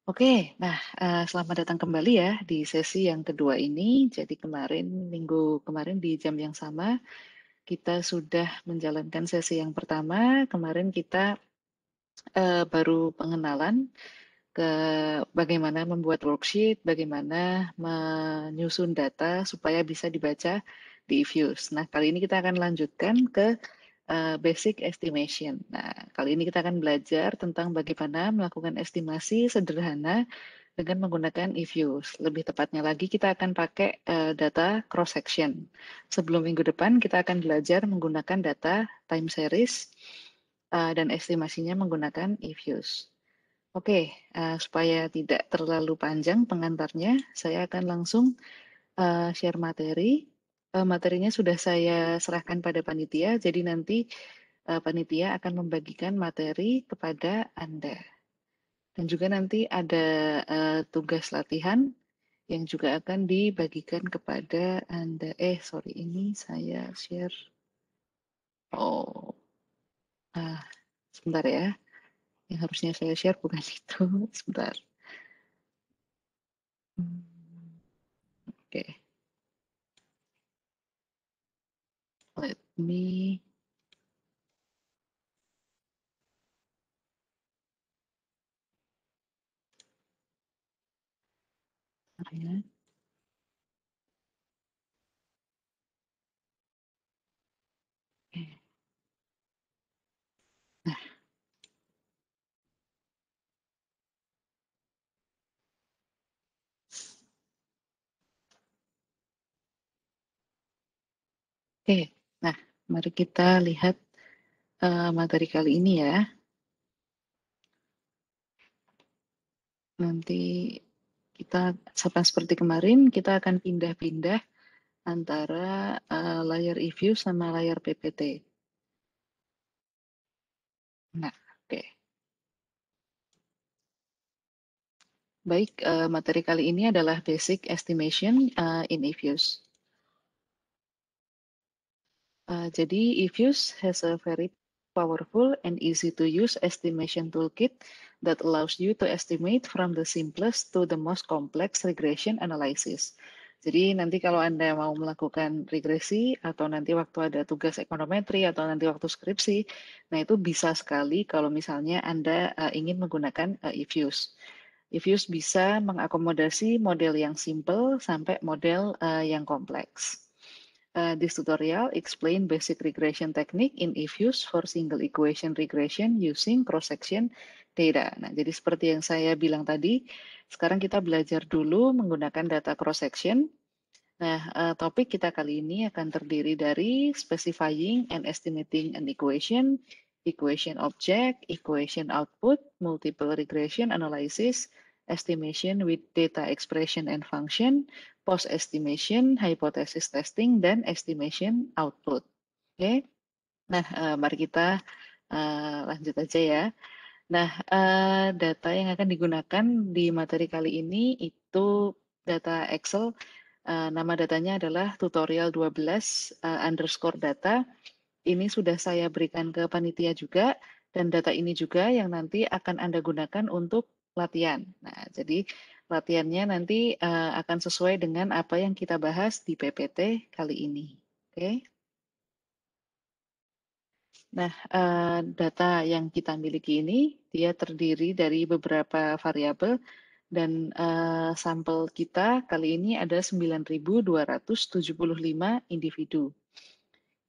Oke, nah selamat datang kembali ya di sesi yang kedua ini. Jadi minggu kemarin di jam yang sama kita sudah menjalankan sesi yang pertama. Kemarin kita baru pengenalan ke bagaimana membuat worksheet, bagaimana menyusun data supaya bisa dibaca di eViews. Nah, kali ini kita akan lanjutkan ke basic estimation. Nah, kali ini kita akan belajar tentang bagaimana melakukan estimasi sederhana dengan menggunakan eViews. Lebih tepatnya lagi, kita akan pakai data cross section. Sebelum minggu depan, kita akan belajar menggunakan data time series dan estimasinya menggunakan eViews. Oke, supaya tidak terlalu panjang pengantarnya, saya akan langsung share materi. Materinya sudah saya serahkan pada panitia, jadi nanti panitia akan membagikan materi kepada Anda. Dan juga nanti ada tugas latihan yang juga akan dibagikan kepada Anda. Sorry, ini saya share. Oh, sebentar ya. Yang harusnya saya share bukan itu. Sebentar. Oke, let me. Ya. Nah, oke. Nah, mari kita lihat materi kali ini ya. Nanti kita sama seperti kemarin, kita akan pindah-pindah antara layar eView sama layar PPT. Nah, oke. Baik, materi kali ini adalah basic estimation in eViews. Jadi eViews has a very powerful and easy to use estimation toolkit that allows you to estimate from the simplest to the most complex regression analysis. Jadi nanti kalau Anda mau melakukan regresi atau nanti waktu ada tugas ekonometri atau nanti waktu skripsi, nah itu bisa sekali kalau misalnya Anda ingin menggunakan eViews. eViews bisa mengakomodasi model yang simple sampai model yang kompleks. This tutorial explain basic regression technique in eViews for single equation regression using cross-section data. Nah, jadi seperti yang saya bilang tadi, sekarang kita belajar dulu menggunakan data cross-section. Nah, topik kita kali ini akan terdiri dari specifying and estimating an equation, equation object, equation output, multiple regression analysis, estimation with data expression and function, post estimation, hypothesis testing, dan estimation output. Oke, nah mari kita lanjut aja ya. Nah, data yang akan digunakan di materi kali ini itu data Excel. Nama datanya adalah tutorial 12 underscore data. Ini sudah saya berikan ke panitia juga, dan data ini juga yang nanti akan Anda gunakan untuk latihan. Nah, jadi latihannya nanti akan sesuai dengan apa yang kita bahas di PPT kali ini. Oke. Nah, data yang kita miliki ini, dia terdiri dari beberapa variabel, dan sampel kita kali ini ada 9.275 individu.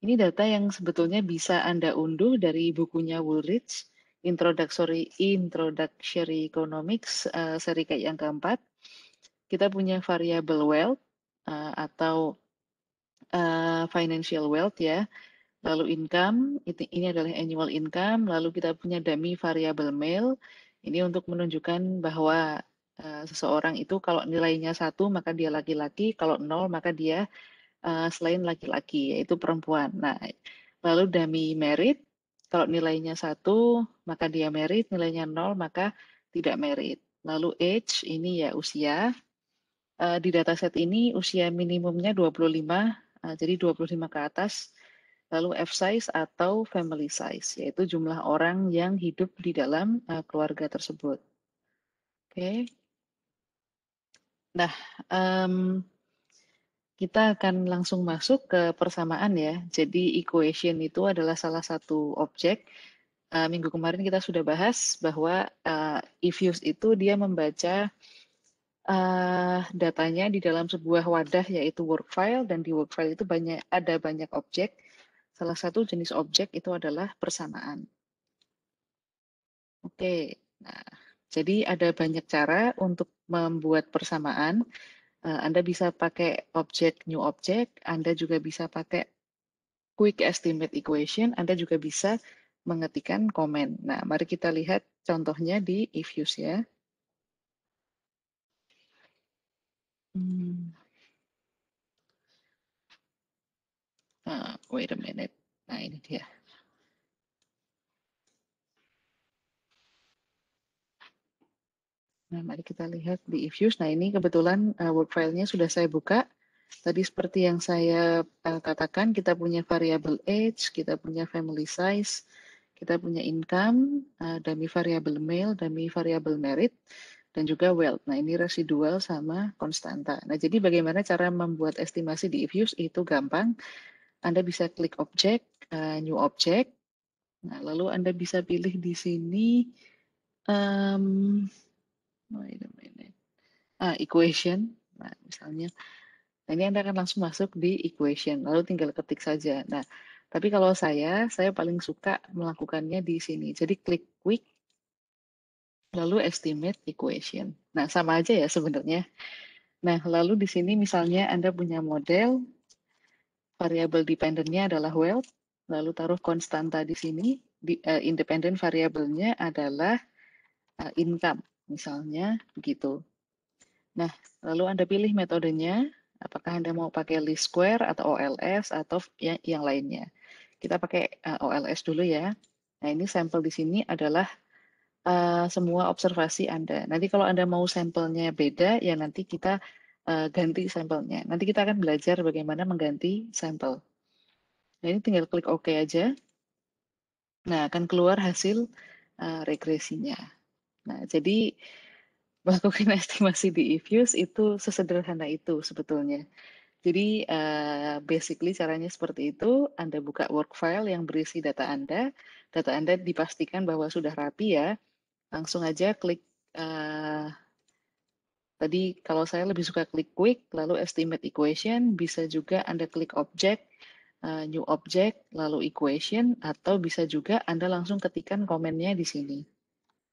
Ini data yang sebetulnya bisa Anda unduh dari bukunya Woolrich, Introductory Economics, seri kayak yang keempat. Kita punya variabel wealth atau financial wealth ya. Lalu income, ini adalah annual income. Lalu kita punya dummy variable male. Ini untuk menunjukkan bahwa seseorang itu kalau nilainya 1 maka dia laki-laki, kalau 0 maka dia selain laki-laki, yaitu perempuan. Nah, lalu dummy merit, kalau nilainya 1 maka dia merit, nilainya 0 maka tidak merit. Lalu age, ini ya usia. Di dataset ini usia minimumnya 25, jadi 25 ke atas. Lalu F size atau family size, yaitu jumlah orang yang hidup di dalam keluarga tersebut. Oke. Nah, kita akan langsung masuk ke persamaan ya. Jadi equation itu adalah salah satu objek. Minggu kemarin kita sudah bahas bahwa if use itu dia membaca datanya di dalam sebuah wadah yaitu work file, dan di work file itu ada banyak objek. Salah satu jenis objek itu adalah persamaan. Oke, nah, jadi ada banyak cara untuk membuat persamaan. Anda bisa pakai objek new object, Anda juga bisa pakai quick estimate equation, Anda juga bisa mengetikkan komen. Nah, mari kita lihat contohnya di if use ya. Wait a minute. Nah, ini dia. Nah, mari kita lihat di if use. Nah, ini kebetulan work file-nya sudah saya buka. Tadi seperti yang saya katakan, kita punya variable age, kita punya family size, kita punya income, dummy variable male, dummy variable merit, dan juga wealth. Nah, ini residual sama konstanta. Nah, jadi bagaimana cara membuat estimasi di if use? Itu gampang. Anda bisa klik objek, new object. Nah, lalu Anda bisa pilih di sini wait a minute. Equation. Nah, misalnya, nah ini Anda akan langsung masuk di equation, lalu tinggal ketik saja. Nah, tapi kalau saya paling suka melakukannya di sini. Jadi klik quick, lalu estimate equation. Nah, sama aja ya sebenarnya. Nah, lalu di sini misalnya Anda punya model, variable dependentnya adalah wealth, lalu taruh konstanta di sini, independent variabelnya adalah income, misalnya begitu. Nah, lalu Anda pilih metodenya, apakah Anda mau pakai least square atau OLS atau yang lainnya. Kita pakai OLS dulu ya. Nah, ini sampel di sini adalah semua observasi Anda. Nanti kalau Anda mau sampelnya beda, ya nanti kita ganti sampelnya. Nanti kita akan belajar bagaimana mengganti sampel. Nah, ini tinggal klik OK aja. Nah, akan keluar hasil regresinya. Nah, jadi melakukan estimasi di if use itu sesederhana itu sebetulnya. Jadi basically caranya seperti itu, Anda buka work file yang berisi data Anda dipastikan bahwa sudah rapi ya, langsung aja klik, tadi kalau saya lebih suka klik quick, lalu estimate equation, bisa juga Anda klik object, new object, lalu equation, atau bisa juga Anda langsung ketikkan komennya di sini.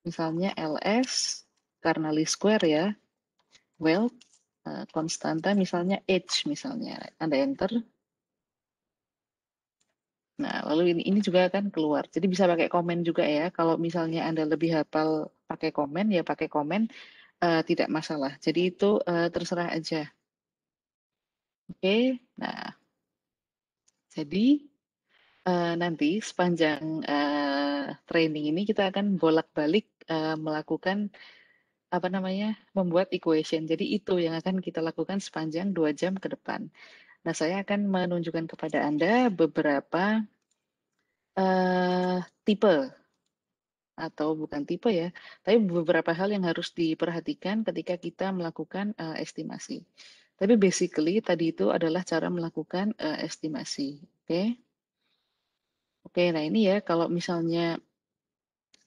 Misalnya ls, karena least square ya, wealth, konstanta misalnya age misalnya, Anda enter. Nah, lalu ini juga akan keluar. Jadi bisa pakai komen juga ya. Kalau misalnya Anda lebih hafal pakai komen, ya pakai komen, tidak masalah. Jadi itu terserah aja. Oke, nah, jadi nanti sepanjang training ini kita akan bolak-balik melakukan apa namanya, membuat equation. Jadi itu yang akan kita lakukan sepanjang 2 jam ke depan. Nah, saya akan menunjukkan kepada Anda beberapa tipe, atau bukan tipe ya, tapi beberapa hal yang harus diperhatikan ketika kita melakukan estimasi. Tapi basically tadi itu adalah cara melakukan estimasi. Oke. Oke, nah ini ya kalau misalnya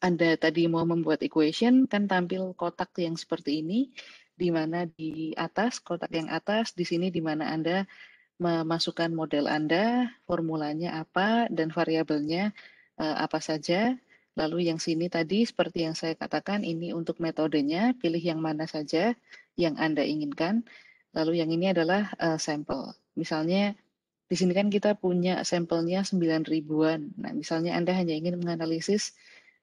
Anda tadi mau membuat equation, kan tampil kotak yang seperti ini, di mana di atas, kotak yang atas, di sini di mana Anda memasukkan model Anda, formulanya apa, dan variabelnya apa saja. Lalu yang sini tadi, seperti yang saya katakan, ini untuk metodenya, pilih yang mana saja yang Anda inginkan. Lalu yang ini adalah sampel. Misalnya, di sini kan kita punya sampelnya 9 ribuan. Nah, misalnya Anda hanya ingin menganalisis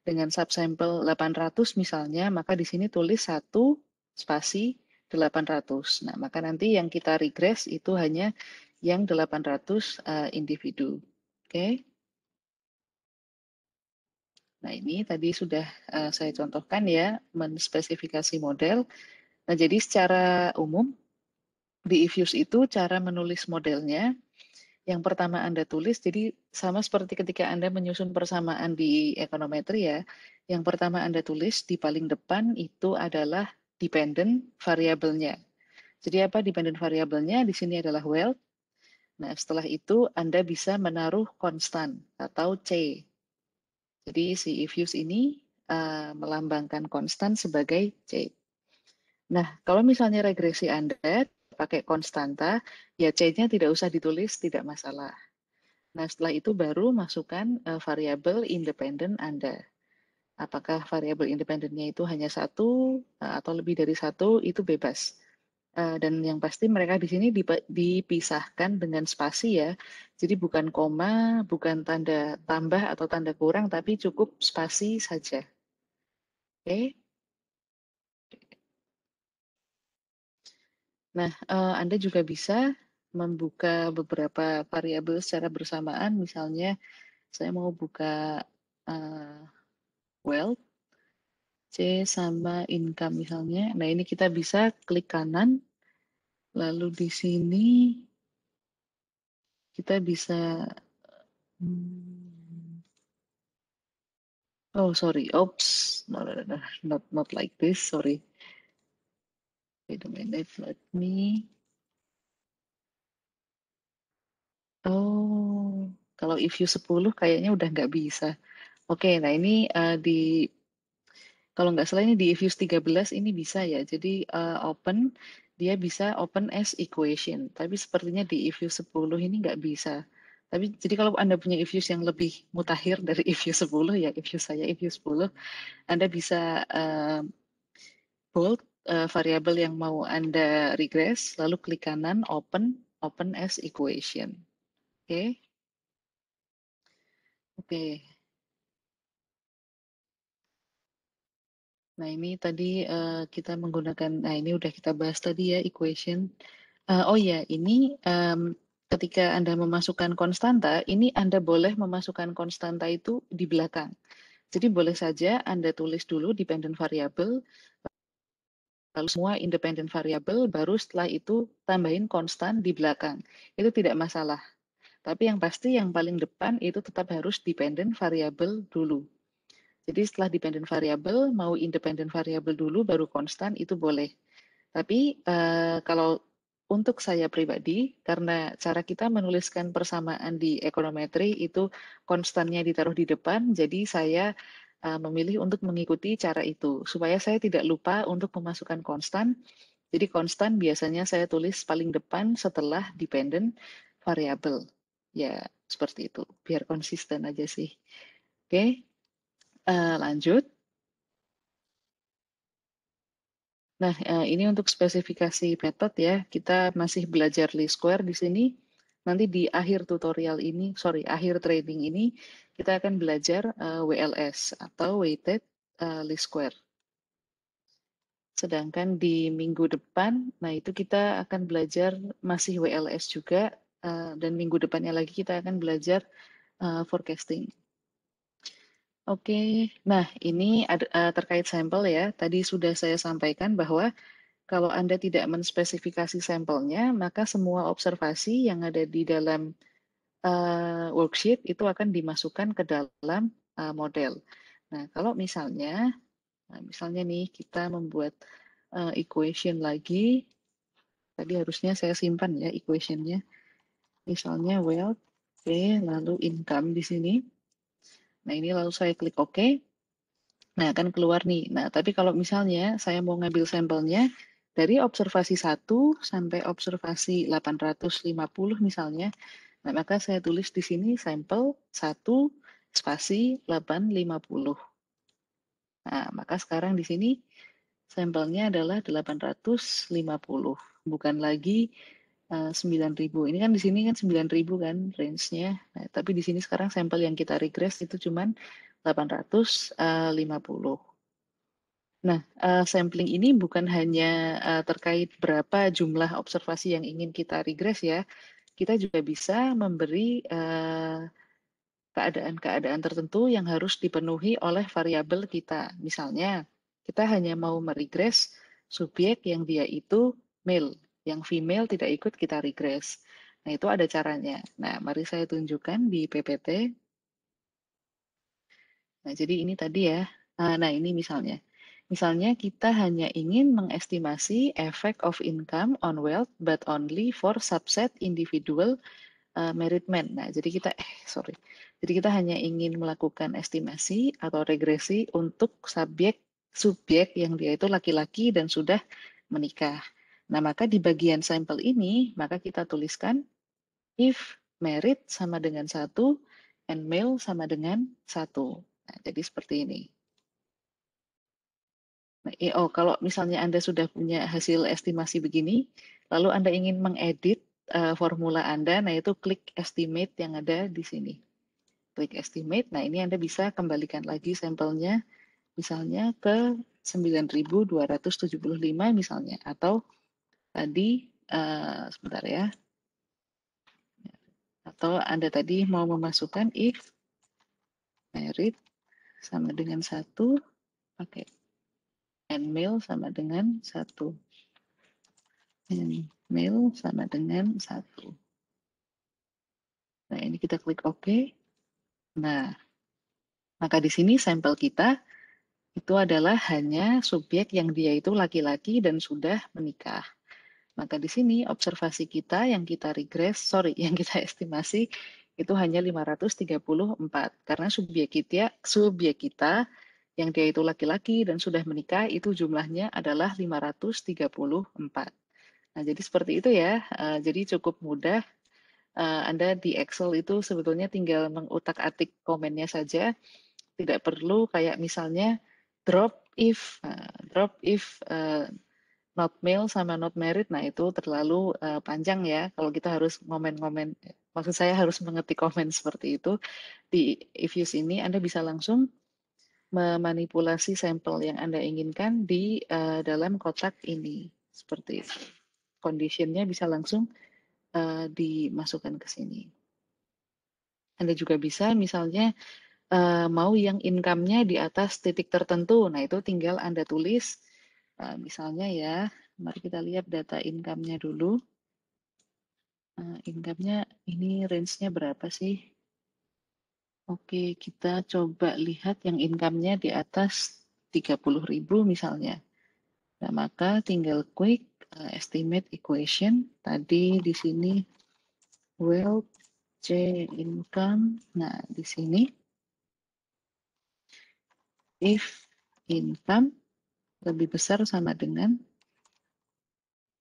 dengan subsampel 800 misalnya, maka di sini tulis 1 spasi 800. Nah, maka nanti yang kita regress itu hanya yang 800 individu. Oke. Nah, ini tadi sudah saya contohkan ya, menspesifikasi model. Nah, jadi secara umum di if use itu cara menulis modelnya Yang pertama Anda tulis, jadi sama seperti ketika Anda menyusun persamaan di ekonometri ya. Yang pertama Anda tulis di paling depan itu adalah dependent variabelnya. Jadi apa dependent variabelnya? Di sini adalah wealth. Nah, setelah itu Anda bisa menaruh konstan atau C. Jadi si if use ini melambangkan konstan sebagai C. Nah, kalau misalnya regresi Anda pakai konstanta, ya C-nya tidak usah ditulis, tidak masalah. Nah, setelah itu baru masukkan variabel independen Anda. Apakah variabel independennya itu hanya satu atau lebih dari satu, itu bebas. Dan yang pasti mereka di sini dipisahkan dengan spasi ya. Jadi bukan koma, bukan tanda tambah atau tanda kurang, tapi cukup spasi saja. Oke. Nah, Anda juga bisa membuka beberapa variabel secara bersamaan. Misalnya, saya mau buka wealth, C sama income misalnya. Nah, ini kita bisa klik kanan, lalu di sini kita bisa, oh sorry, oops, no, not like this, sorry. Wait a minute, let me, oh, kalau if you 10 kayaknya udah nggak bisa. Oke, nah ini kalau nggak salah ini di if use 13 ini bisa ya. Jadi open, dia bisa open as equation. Tapi sepertinya di if use 10 ini nggak bisa. Tapi jadi kalau Anda punya if use yang lebih mutakhir dari if use 10 ya if use saya if use 10, Anda bisa bold variabel yang mau Anda regress, lalu klik kanan open as equation. Oke. Oke. Nah, ini tadi kita menggunakan, nah ini udah kita bahas tadi ya, equation. Oh ya, ini ketika Anda memasukkan konstanta, ini Anda boleh memasukkan konstanta itu di belakang. Jadi boleh saja Anda tulis dulu dependent variable, lalu semua independent variable, baru setelah itu tambahin konstan di belakang. Itu tidak masalah. Tapi yang pasti yang paling depan itu tetap harus dependent variable dulu. Jadi setelah dependent variable, mau independent variable dulu, baru konstan, itu boleh. Tapi kalau untuk saya pribadi, karena cara kita menuliskan persamaan di ekonometri itu konstannya ditaruh di depan, jadi saya memilih untuk mengikuti cara itu. Supaya saya tidak lupa untuk memasukkan konstan. Jadi konstan biasanya saya tulis paling depan setelah dependent variable. Ya, seperti itu. Biar konsisten aja sih. Oke, lanjut. Nah, ini untuk spesifikasi metode ya. Kita masih belajar least square di sini. Nanti di akhir tutorial ini, sorry, akhir training ini, kita akan belajar WLS atau weighted least square. Sedangkan di minggu depan, nah itu kita akan belajar masih WLS juga, dan minggu depannya lagi kita akan belajar forecasting. Oke, nah ini terkait sampel ya. Tadi sudah saya sampaikan bahwa kalau Anda tidak menspesifikasi sampelnya, maka semua observasi yang ada di dalam worksheet itu akan dimasukkan ke dalam model. Nah, kalau misalnya nih kita membuat equation lagi, tadi harusnya saya simpan ya equationnya. Misalnya wealth, lalu income di sini. Nah, ini lalu saya klik OK. Nah, akan keluar nih. Nah, tapi kalau misalnya saya mau ngambil sampelnya dari observasi 1 sampai observasi 850 misalnya, nah, maka saya tulis di sini sampel 1 spasi 850. Nah, maka sekarang di sini sampelnya adalah 850, bukan lagi 9.000. Ini kan di sini kan 9.000 kan range-nya. Nah, tapi di sini sekarang sampel yang kita regress itu cuman 850. Nah, sampling ini bukan hanya terkait berapa jumlah observasi yang ingin kita regress ya, kita juga bisa memberi keadaan-keadaan tertentu yang harus dipenuhi oleh variabel kita. Misalnya, kita hanya mau meregress subjek yang dia itu male, yang female tidak ikut kita regress. Nah, itu ada caranya. Nah, mari saya tunjukkan di PPT. Nah, jadi ini tadi ya. Nah, ini misalnya. Misalnya kita hanya ingin mengestimasi effect of income on wealth, but only for subset individual married men. Nah, jadi kita, sorry. Jadi kita hanya ingin melakukan estimasi atau regresi untuk subjek yang dia itu laki-laki dan sudah menikah. Nah, maka di bagian sampel ini, maka kita tuliskan if married sama dengan 1 and male sama dengan 1. Nah, jadi seperti ini. Nah, kalau misalnya Anda sudah punya hasil estimasi begini, lalu Anda ingin mengedit formula Anda, nah itu klik estimate yang ada di sini. Klik estimate, nah ini Anda bisa kembalikan lagi sampelnya, misalnya ke 9.275 misalnya, atau tadi, sebentar ya, atau Anda tadi mau memasukkan if married sama dengan 1, pakai and male sama dengan 1. And male sama dengan 1. Nah, ini kita klik OK. Nah, maka di sini sampel kita itu adalah hanya subjek yang dia itu laki-laki dan sudah menikah. Maka di sini observasi kita yang kita yang kita estimasi itu hanya 534 karena subjek kita yang dia itu laki-laki dan sudah menikah itu jumlahnya adalah 534. Nah, jadi seperti itu ya. Jadi cukup mudah. Anda di Excel itu sebetulnya tinggal mengutak-atik komennya saja, tidak perlu kayak misalnya drop if not male sama not married, nah itu terlalu panjang ya. Kalau kita harus ngomen-ngomen, maksud saya harus mengetik komen seperti itu. Di if use ini Anda bisa langsung memanipulasi sampel yang Anda inginkan di dalam kotak ini. Seperti itu. Conditionnya bisa langsung dimasukkan ke sini. Anda juga bisa misalnya mau yang income-nya di atas titik tertentu. Nah, itu tinggal Anda tulis. Misalnya ya, mari kita lihat data income-nya dulu. Income-nya ini range-nya berapa sih? Oke, kita coba lihat yang income-nya di atas 30.000 misalnya. Nah, maka tinggal klik estimate equation. Tadi di sini wealth C income. Nah, di sini if income lebih besar sama dengan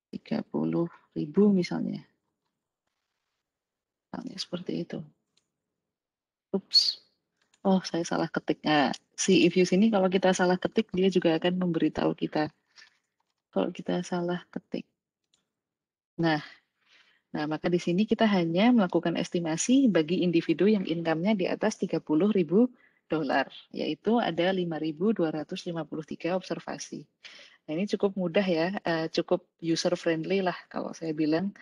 30.000 misalnya. Misalnya seperti itu. Ups. Oh, saya salah ketik. Nah, si if use ini kalau kita salah ketik, dia juga akan memberitahu kita. Kalau kita salah ketik. Nah, maka di sini kita hanya melakukan estimasi bagi individu yang income-nya di atas 30.000 dolar, yaitu ada 5.253 observasi. Nah, ini cukup mudah ya, cukup user friendly lah kalau saya bilang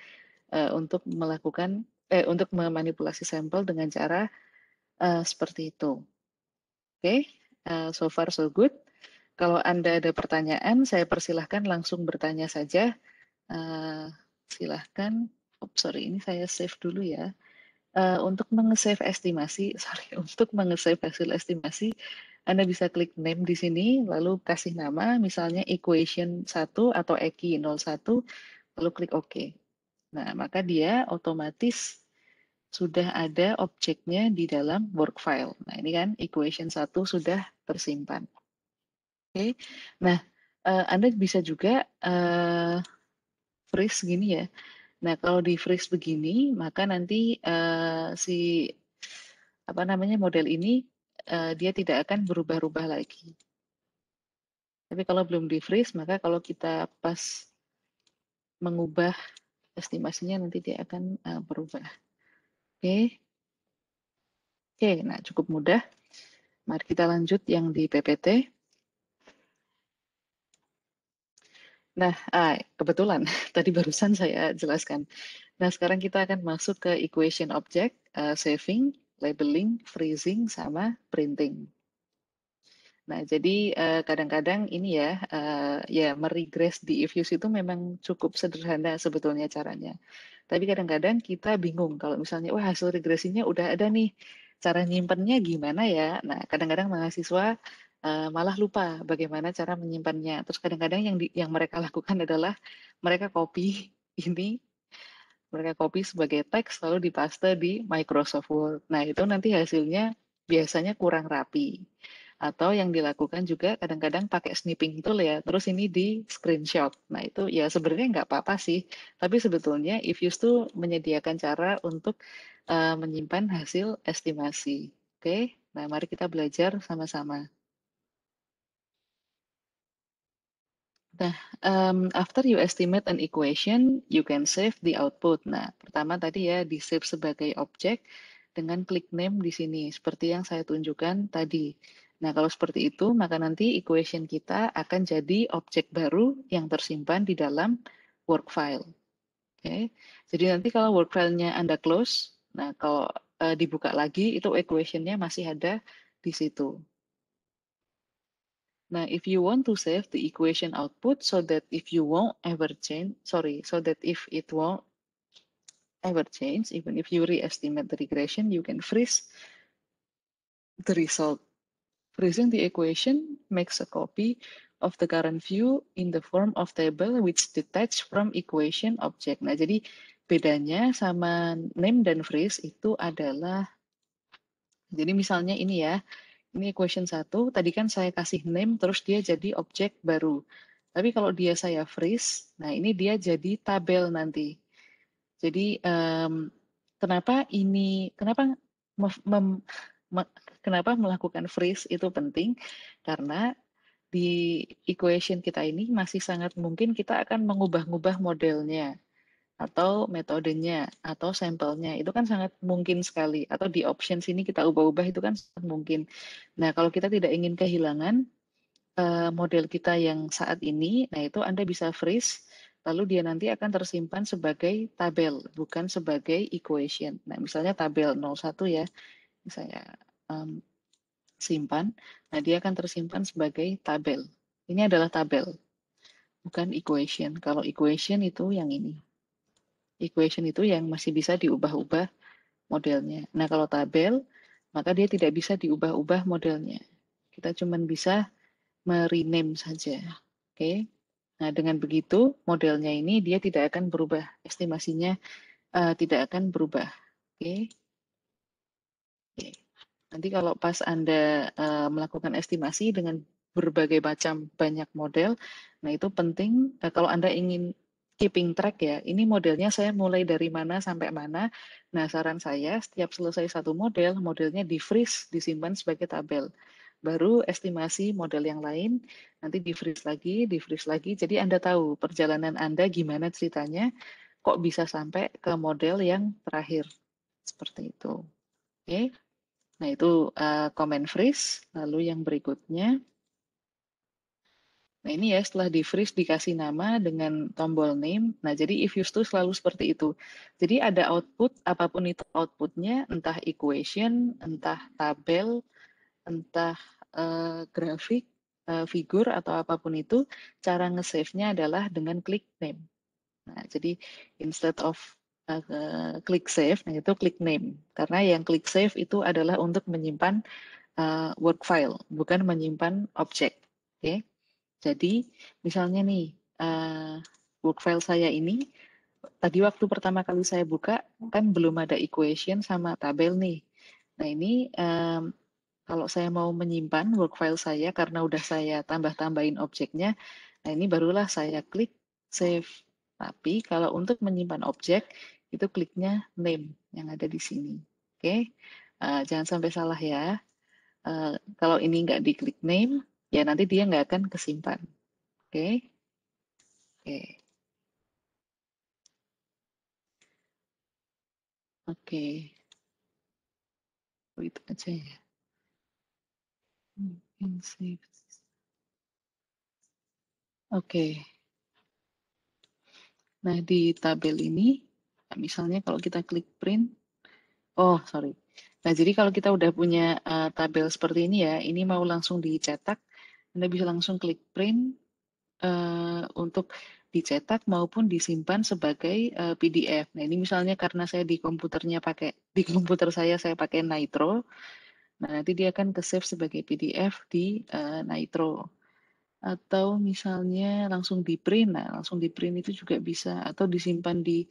untuk untuk memanipulasi sampel dengan cara seperti itu. Oke, so far so good. Kalau Anda ada pertanyaan, saya persilahkan langsung bertanya saja. Silahkan. Sorry, ini saya save dulu ya. Untuk menge-save estimasi, untuk menge-save hasil estimasi, Anda bisa klik name di sini, lalu kasih nama, misalnya equation 1 atau EQI 01, lalu klik OK. Nah, maka dia otomatis sudah ada objeknya di dalam work file. Nah, ini kan equation 1 sudah tersimpan. Oke. Nah, Anda bisa juga freeze gini ya. Nah, kalau di freeze begini, maka nanti si model ini dia tidak akan berubah-ubah lagi. Tapi kalau belum di freeze, maka kalau kita pas mengubah estimasinya nanti dia akan berubah. Oke. Oke, nah cukup mudah. Mari kita lanjut yang di PPT. Nah, kebetulan tadi barusan saya jelaskan. Nah, sekarang kita akan masuk ke equation object, saving, labeling, freezing, sama printing. Nah, jadi kadang-kadang ini ya, ya meregress di Ifuse itu memang cukup sederhana sebetulnya caranya. Tapi kadang-kadang kita bingung kalau misalnya, wah hasil regresinya udah ada nih, cara nyimpennya gimana ya? Nah, kadang-kadang mahasiswa malah lupa bagaimana cara menyimpannya. Terus kadang-kadang yang mereka lakukan adalah mereka copy ini, mereka copy sebagai teks lalu dipaste di Microsoft Word. Nah, itu nanti hasilnya biasanya kurang rapi. Atau yang dilakukan juga kadang-kadang pakai snipping tool ya, terus ini di screenshot. Nah, itu ya sebenarnya nggak apa-apa sih. Tapi sebetulnya Ifuse tuh menyediakan cara untuk menyimpan hasil estimasi. Oke, nah mari kita belajar sama-sama. Nah, after you estimate an equation, you can save the output. Nah, pertama tadi ya, di save sebagai objek dengan klik name di sini, seperti yang saya tunjukkan tadi. Nah, kalau seperti itu, maka nanti equation kita akan jadi objek baru yang tersimpan di dalam work file. Oke, jadi nanti kalau work file-nya Anda close, nah kalau dibuka lagi, itu equation-nya masih ada di situ. Now, if you want to save the equation output so that if you won't ever change, so that if it won't ever change, even if you re-estimate the regression, you can freeze the result. Freezing the equation makes a copy of the current view in the form of table which detached from equation object. Nah, jadi bedanya sama name dan freeze itu adalah, jadi misalnya ini ya, ini equation 1, tadi kan saya kasih name, terus dia jadi objek baru. Tapi kalau dia saya freeze, nah ini dia jadi tabel nanti. Jadi kenapa melakukan freeze itu penting? Karena di equation kita ini masih sangat mungkin kita akan mengubah-ubah modelnya atau metodenya atau sampelnya itu kan sangat mungkin sekali, atau di options ini kita ubah-ubah itu kan sangat mungkin. Nah, kalau kita tidak ingin kehilangan model kita yang saat ini, nah itu Anda bisa freeze, lalu dia nanti akan tersimpan sebagai tabel, bukan sebagai equation. Nah, misalnya tabel 01 ya, saya simpan, nah dia akan tersimpan sebagai tabel. Ini adalah tabel, bukan equation. Kalau equation itu yang ini. Equation itu yang masih bisa diubah-ubah modelnya. Nah, kalau tabel, maka dia tidak bisa diubah-ubah modelnya. Kita cuma bisa merename saja. Oke. Nah, dengan begitu modelnya ini dia tidak akan berubah, estimasinya tidak akan berubah. Oke. Oke. Nanti kalau pas Anda melakukan estimasi dengan berbagai macam banyak model, nah itu penting kalau Anda ingin keeping track ya, ini modelnya saya mulai dari mana sampai mana. Nah, saran saya setiap selesai satu model, modelnya di-freeze, disimpan sebagai tabel. Baru estimasi model yang lain, nanti di-freeze lagi. Jadi Anda tahu perjalanan Anda gimana ceritanya, kok bisa sampai ke model yang terakhir. Seperti itu. Oke. Nah, itu comment freeze. Lalu yang berikutnya, nah ini ya setelah di freeze dikasih nama dengan tombol name. Nah, jadi if used to selalu seperti itu. Jadi ada output, apapun itu outputnya, entah equation, entah tabel, entah grafik, figur, atau apapun itu, cara nge-save-nya adalah dengan klik name. Nah, jadi instead of klik save, nah itu klik name. Karena yang klik save itu adalah untuk menyimpan work file, bukan menyimpan objek. Oke, jadi misalnya nih work file saya ini, tadi waktu pertama kali saya buka kan belum ada equation sama tabel nih. Nah ini kalau saya mau menyimpan work file saya karena udah saya tambah-tambahin objeknya, nah ini barulah saya klik save. Tapi kalau untuk menyimpan objek itu kliknya name yang ada di sini. Oke, jangan sampai salah ya. Kalau ini nggak diklik name, ya nanti dia nggak akan kesimpan. Oke, oke, oke. Oh, itu aja ya. Save. Oke, nah di tabel ini, misalnya kalau kita klik print, oh sorry, Nah, jadi kalau kita udah punya tabel seperti ini ya, ini mau langsung dicetak, Anda bisa langsung klik print untuk dicetak maupun disimpan sebagai PDF. Nah, ini misalnya karena saya di komputer saya pakai Nitro, nah nanti dia akan ke-save sebagai PDF di Nitro. Atau misalnya langsung di-print, nah langsung di-print itu juga bisa, atau disimpan di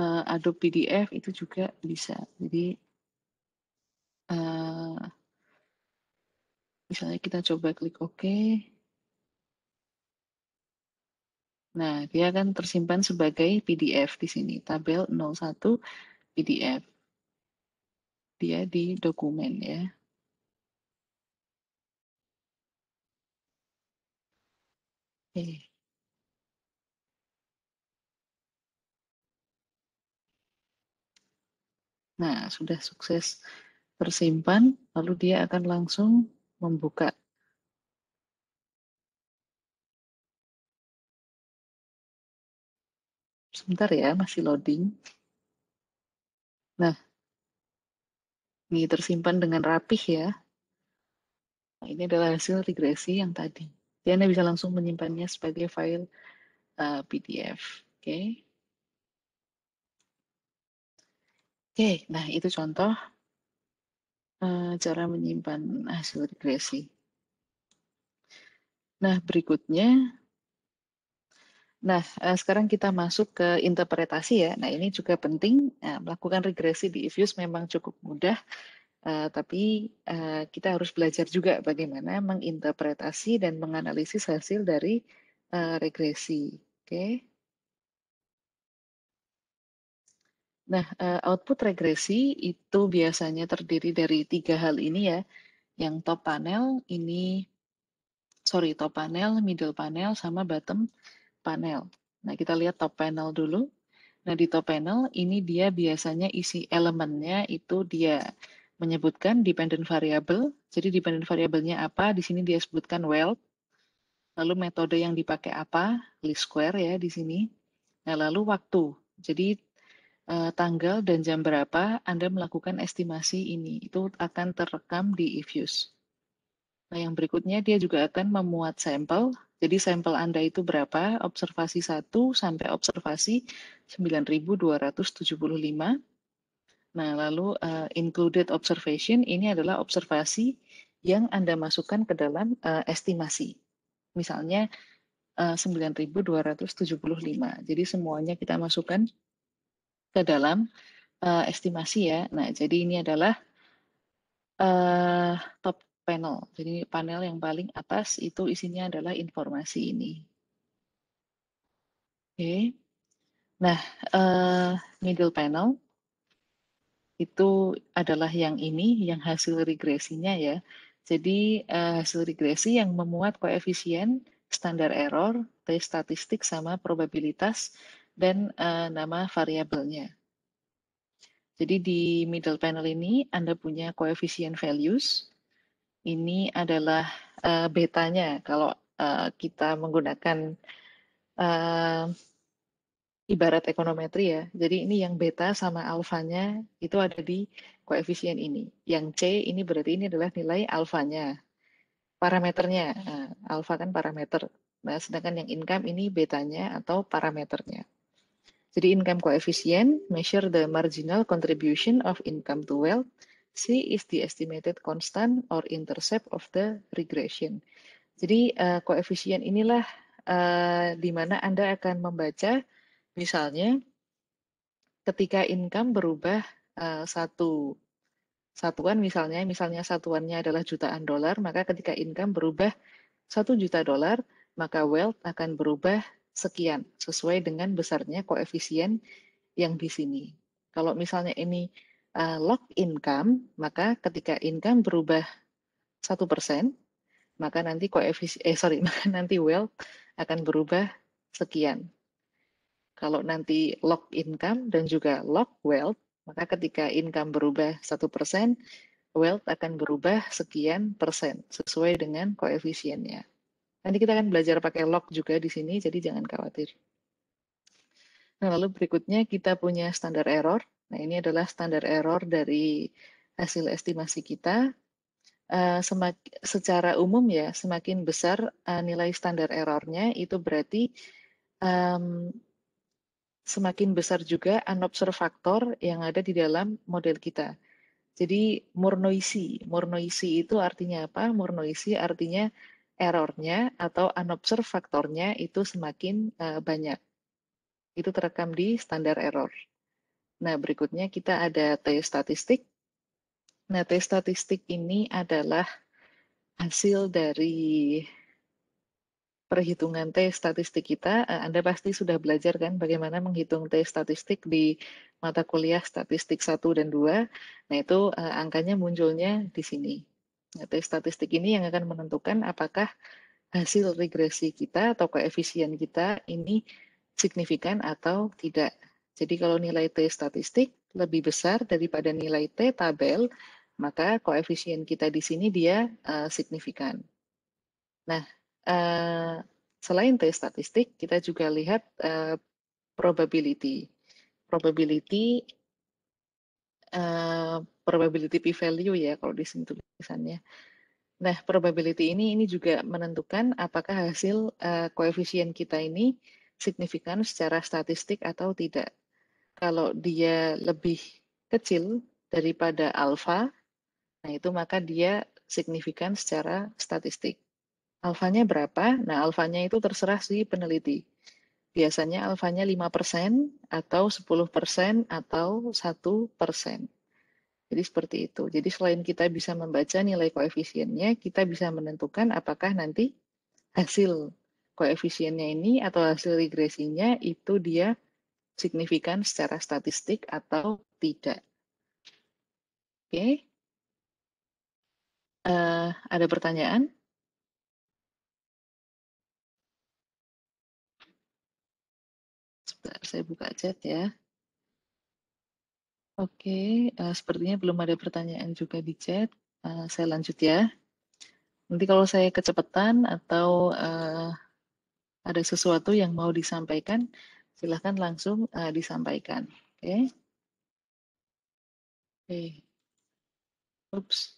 Adobe PDF itu juga bisa. Jadi misalnya kita coba klik OK. Nah, dia akan tersimpan sebagai PDF di sini, tabel 01 PDF. Dia di dokumen ya. Oke. Nah, sudah sukses tersimpan, lalu dia akan langsung membuka. Sebentar ya, masih loading. Nah, ini tersimpan dengan rapih ya. Nah, ini adalah hasil regresi yang tadi. Jadi Anda bisa langsung menyimpannya sebagai file PDF. Oke. Oke, nah itu contoh cara menyimpan hasil regresi. Nah, berikutnya, sekarang kita masuk ke interpretasi ya. Nah, ini juga penting. Melakukan regresi di Ifuse memang cukup mudah, tapi kita harus belajar juga bagaimana menginterpretasi dan menganalisis hasil dari regresi. Oke. Nah, output regresi itu biasanya terdiri dari 3 hal ini ya. Yang top panel ini, top panel, middle panel, sama bottom panel. Nah, kita lihat top panel dulu. Nah, di top panel ini dia biasanya isi elemennya itu dia menyebutkan dependent variable. Jadi dependent variabelnya apa? Di sini dia sebutkan wealth. Lalu metode yang dipakai apa? Least square ya di sini. Nah, lalu waktu. Jadi tanggal dan jam berapa Anda melakukan estimasi ini. Itu akan terekam di eFuse. Nah, yang berikutnya dia juga akan memuat sampel. Jadi sampel Anda itu berapa? Observasi 1 sampai observasi 9.275. Nah, lalu included observation ini adalah observasi yang Anda masukkan ke dalam estimasi. Misalnya 9.275. Jadi semuanya kita masukkan ke dalam estimasi ya. Nah, jadi ini adalah top panel. Jadi panel yang paling atas itu isinya adalah informasi ini. Oke. Nah, middle panel itu adalah yang ini, yang hasil regresinya ya. Jadi hasil regresi yang memuat koefisien, standar error, T statistik sama probabilitas, dan nama variabelnya. Jadi di middle panel ini Anda punya koefisien values. Ini adalah betanya kalau kita menggunakan uh, ibarat ekonometri ya. Jadi ini yang beta sama alfanya itu ada di koefisien ini. Yang C ini berarti ini adalah nilai alfanya, parameternya. Nah, alfa kan parameter. Nah, sedangkan yang income ini betanya atau parameternya. Jadi income coefficient measure the marginal contribution of income to wealth. C is the estimated constant or intercept of the regression. Jadi koefisien inilah di mana Anda akan membaca misalnya ketika income berubah satu satuan misalnya satuannya adalah jutaan dolar, maka ketika income berubah 1 juta dolar, maka wealth akan berubah sekian sesuai dengan besarnya koefisien yang di sini. Kalau misalnya ini log income, maka ketika income berubah 1%, maka nanti maka nanti wealth akan berubah sekian. Kalau nanti log income dan juga log wealth, maka ketika income berubah 1%, wealth akan berubah sekian persen sesuai dengan koefisiennya. Nanti kita akan belajar pakai log juga di sini, jadi jangan khawatir. Nah, lalu berikutnya kita punya standar error. Nah, ini adalah standar error dari hasil estimasi kita. Secara umum ya, semakin besar nilai standar errornya, itu berarti semakin besar juga unobserved faktor yang ada di dalam model kita. Jadi more noisy. More noisy itu artinya apa? More noisy artinya errornya atau unobserved faktornya itu semakin banyak. Itu terekam di standar error. Nah, berikutnya kita ada T statistik. Nah, T statistik ini adalah hasil dari perhitungan T statistik kita. Anda pasti sudah belajar kan bagaimana menghitung T statistik di mata kuliah statistik 1 dan 2. Nah, itu angkanya munculnya di sini. Nah, T statistik ini yang akan menentukan apakah hasil regresi kita atau koefisien kita ini signifikan atau tidak. Jadi kalau nilai T statistik lebih besar daripada nilai T tabel, maka koefisien kita di sini dia signifikan. Nah, selain T statistik, kita juga lihat probability. Probability p-value ya kalau di sini tulisannya. Nah, probability ini juga menentukan apakah hasil koefisien kita ini signifikan secara statistik atau tidak. Kalau dia lebih kecil daripada alfa, nah itu maka dia signifikan secara statistik. Alfanya berapa? Nah, alfanya itu terserah si peneliti. Biasanya alfanya 5% atau 10% atau 1%. Jadi seperti itu. Jadi selain kita bisa membaca nilai koefisiennya, kita bisa menentukan apakah nanti hasil koefisiennya ini atau hasil regresinya itu dia signifikan secara statistik atau tidak. Oke. Ada pertanyaan? Sebentar, saya buka chat ya. Oke, sepertinya belum ada pertanyaan juga di chat. Saya lanjut ya. Nanti kalau saya kecepatan atau ada sesuatu yang mau disampaikan, silahkan langsung disampaikan. Oke. Oke. Ups.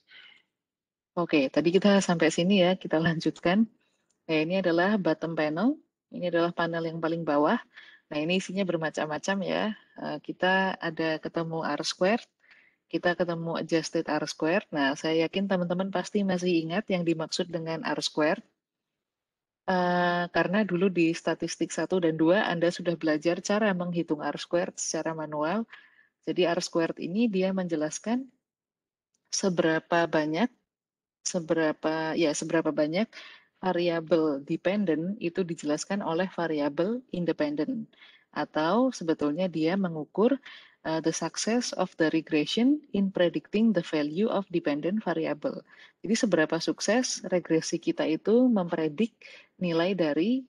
Oke, tadi kita sampai sini ya, kita lanjutkan. Nah, ini adalah bottom panel. Ini adalah panel yang paling bawah. Nah, ini isinya bermacam-macam ya. Kita ada ketemu R-squared, kita ketemu adjusted R-squared. Nah, saya yakin teman-teman pasti masih ingat yang dimaksud dengan R-squared. Karena dulu di statistik 1 dan 2 Anda sudah belajar cara menghitung R-squared secara manual. Jadi R-squared ini dia menjelaskan seberapa banyak variabel dependent itu dijelaskan oleh variabel independent, atau sebetulnya dia mengukur the success of the regression in predicting the value of dependent variable. Jadi seberapa sukses regresi kita itu mempredik nilai dari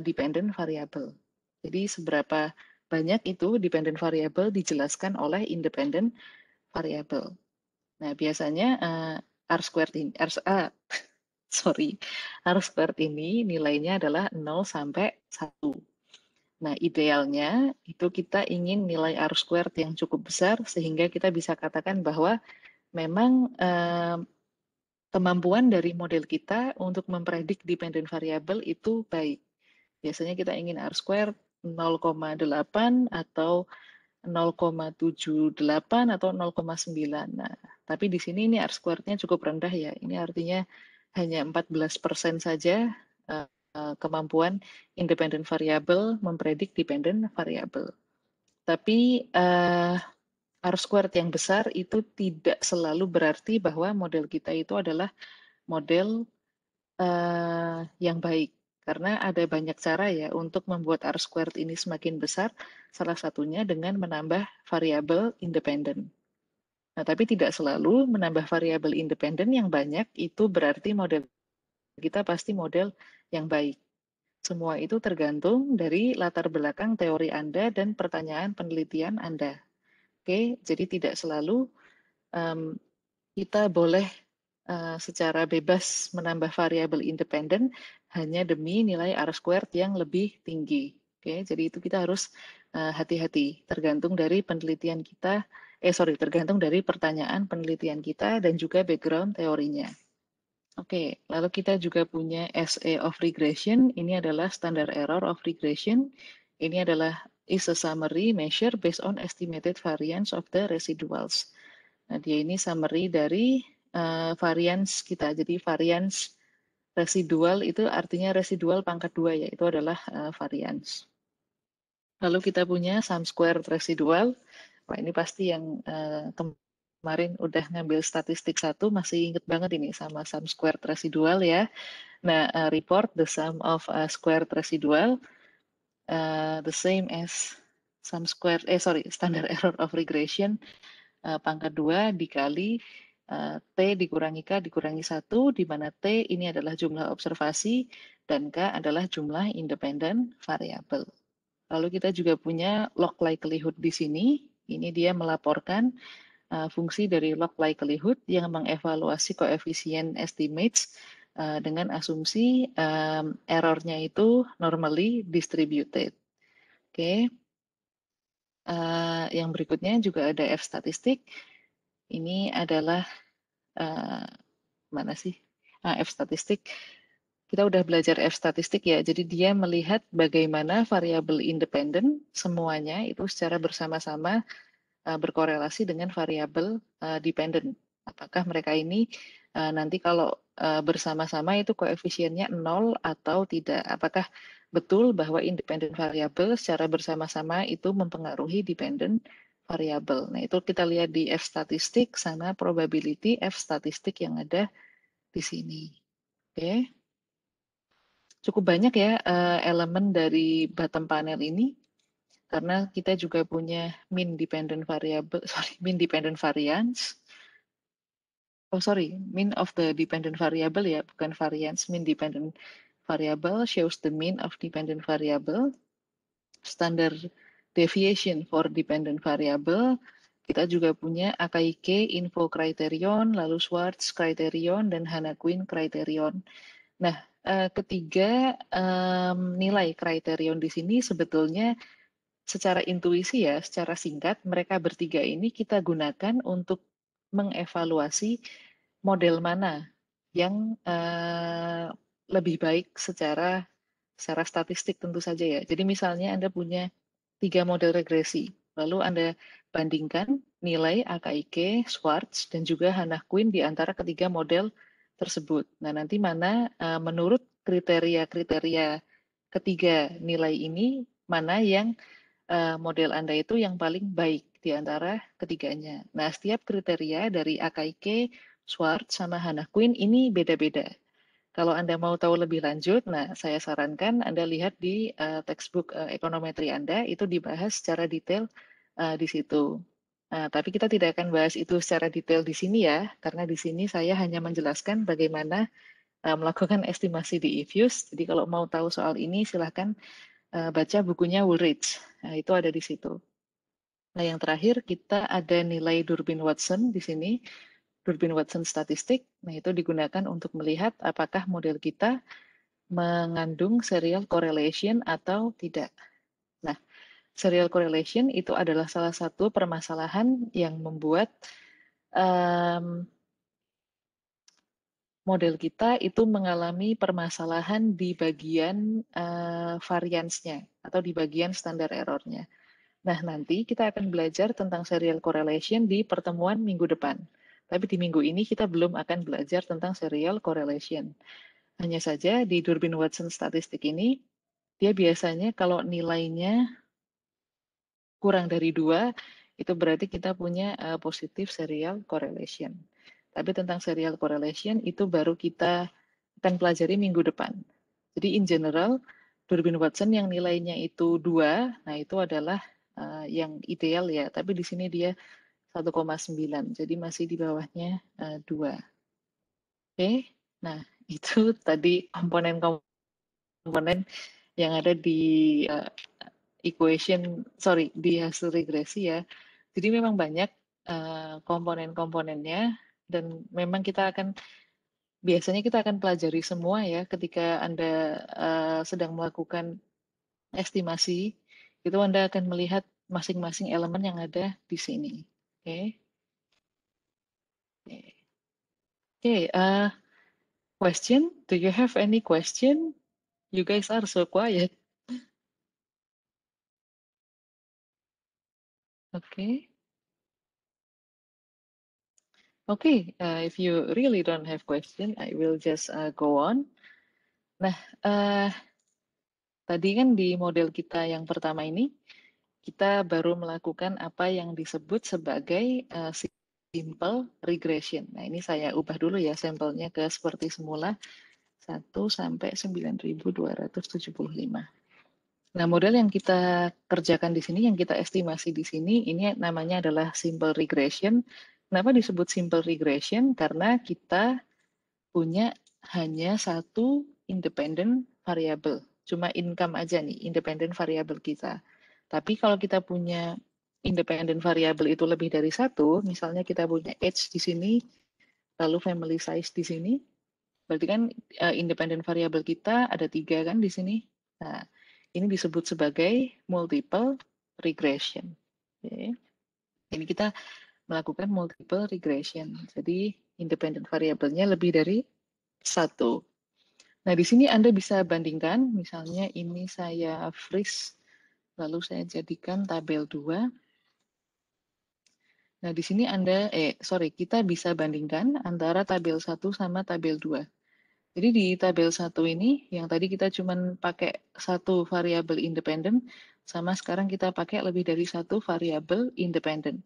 dependent variable. Jadi seberapa banyak itu dependent variable dijelaskan oleh independent variable. Nah, biasanya R squared ini, R squared ini nilainya adalah 0 sampai 1. Nah, idealnya itu kita ingin nilai R squared yang cukup besar sehingga kita bisa katakan bahwa memang kemampuan dari model kita untuk mempredik dependent variable itu baik. Biasanya kita ingin R squared 0,8 atau 0,78 atau 0,9. Nah, tapi di sini ini R squared-nya cukup rendah ya. Ini artinya hanya 14% saja kemampuan independent variable mempredik dependent variable. Tapi R squared yang besar itu tidak selalu berarti bahwa model kita itu adalah model yang baik. Karena ada banyak cara ya untuk membuat R squared ini semakin besar, salah satunya dengan menambah variabel independen. Nah, tapi tidak selalu menambah variabel independen yang banyak itu berarti model kita pasti model yang baik. Semua itu tergantung dari latar belakang teori Anda dan pertanyaan penelitian Anda. Oke, jadi tidak selalu kita boleh secara bebas menambah variabel independen hanya demi nilai R squared yang lebih tinggi. Oke, jadi itu kita harus hati-hati, tergantung dari penelitian kita tergantung dari pertanyaan penelitian kita dan juga background teorinya. Oke, lalu kita juga punya SA of regression. Ini adalah standard error of regression. Ini adalah is a summary measure based on estimated variance of the residuals. Nah, dia ini summary dari variance kita. Jadi variance residual itu artinya residual pangkat 2 ya, itu adalah variance. Lalu kita punya sum squared residual. Wah, ini pasti yang kemarin udah ngambil statistik 1 masih inget banget ini sama sum squared residual ya. Nah, report the sum of squared residual the same as sum squared standard error of regression pangkat 2 dikali T dikurangi K dikurangi 1, di mana T ini adalah jumlah observasi dan K adalah jumlah independent variable. Lalu kita juga punya log likelihood di sini. Ini dia melaporkan fungsi dari log likelihood yang mengevaluasi koefisien estimates dengan asumsi errornya itu normally distributed. Oke. Yang berikutnya juga ada F statistik. Ini adalah mana sih? F statistik. Kita udah belajar F statistik ya, jadi dia melihat bagaimana variabel independen semuanya itu secara bersama-sama berkorelasi dengan variabel dependent. Apakah mereka ini nanti kalau bersama-sama itu koefisiennya 0 atau tidak? Apakah betul bahwa independent variabel secara bersama-sama itu mempengaruhi dependent variabel? Nah, itu kita lihat di F statistik sama probability F statistik yang ada di sini. Oke. Cukup banyak ya elemen dari bottom panel ini karena kita juga punya mean dependent variable, mean dependent variance. Mean of the dependent variable ya, bukan variance. Mean dependent variable shows the mean of dependent variable. Standard deviation for dependent variable. Kita juga punya AKIK, info criterion, lalu Schwartz criterion, dan Hanna-Quinn criterion. Nah, ketiga nilai kriterion di sini sebetulnya secara intuisi ya, secara singkat, mereka bertiga ini kita gunakan untuk mengevaluasi model mana yang lebih baik secara statistik tentu saja ya. Jadi misalnya Anda punya 3 model regresi, lalu Anda bandingkan nilai AKIK, Schwartz, dan juga Hanna-Quinn di antara ketiga model tersebut. Nah, nanti mana menurut kriteria-kriteria ketiga nilai ini, mana yang model Anda itu yang paling baik di antara ketiganya. Nah, setiap kriteria dari AKIK, Schwartz, sama Hanna-Quinn ini beda-beda. Kalau Anda mau tahu lebih lanjut, nah saya sarankan Anda lihat di textbook ekonometri Anda, itu dibahas secara detail di situ. Tapi kita tidak akan bahas itu secara detail di sini ya, karena di sini saya hanya menjelaskan bagaimana melakukan estimasi di Ifuse. Jadi kalau mau tahu soal ini, silahkan baca bukunya Woolrich. Nah, itu ada di situ. Nah, yang terakhir kita ada nilai Durbin-Watson di sini. Durbin-Watson statistik. Nah, itu digunakan untuk melihat apakah model kita mengandung serial correlation atau tidak. Nah, serial correlation itu adalah salah satu permasalahan yang membuat model kita itu mengalami permasalahan di bagian variance-nya atau di bagian standar error-nya. Nah, nanti kita akan belajar tentang serial correlation di pertemuan minggu depan. Tapi di minggu ini kita belum akan belajar tentang serial correlation. Hanya saja di Durbin-Watson statistik ini, dia biasanya kalau nilainya kurang dari 2, itu berarti kita punya positif serial correlation. Tapi tentang serial correlation itu baru kita akan pelajari minggu depan. Jadi in general, Durbin-Watson yang nilainya itu 2, nah itu adalah yang ideal ya. Tapi di sini dia 1,9, jadi masih di bawahnya 2. Oke, nah itu tadi komponen-komponen yang ada di di hasil regresi ya. Jadi memang banyak komponen-komponennya dan memang biasanya kita akan pelajari semua ya ketika Anda sedang melakukan estimasi, itu Anda akan melihat masing-masing elemen yang ada di sini. Okay. Okay. Question? Do you have any question? You guys are so quiet. Okay. Okay. If you really don't have question, I will just go on. Nah, tadi kan di model kita yang pertama ini, kita baru melakukan apa yang disebut sebagai simple regression. Nah, ini saya ubah dulu ya sampelnya ke seperti semula, 1 sampai 9.275. Nah, model yang kita kerjakan di sini, yang kita estimasi di sini, ini namanya adalah simple regression. Kenapa disebut simple regression? Karena kita punya hanya satu independent variable. Cuma income aja nih, independent variable kita. Tapi kalau kita punya independent variable itu lebih dari satu, misalnya kita punya age di sini, lalu family size di sini, berarti kan independent variable kita ada 3 kan di sini. Nah, ini disebut sebagai multiple regression. Oke. Ini kita melakukan multiple regression. Jadi independent variabelnya lebih dari satu. Nah, di sini Anda bisa bandingkan, misalnya ini saya freeze, lalu saya jadikan tabel 2. Nah, di sini kita bisa bandingkan antara tabel 1 sama tabel 2. Jadi di tabel 1 ini, yang tadi kita cuma pakai satu variabel independen, sama sekarang kita pakai lebih dari satu variabel independen.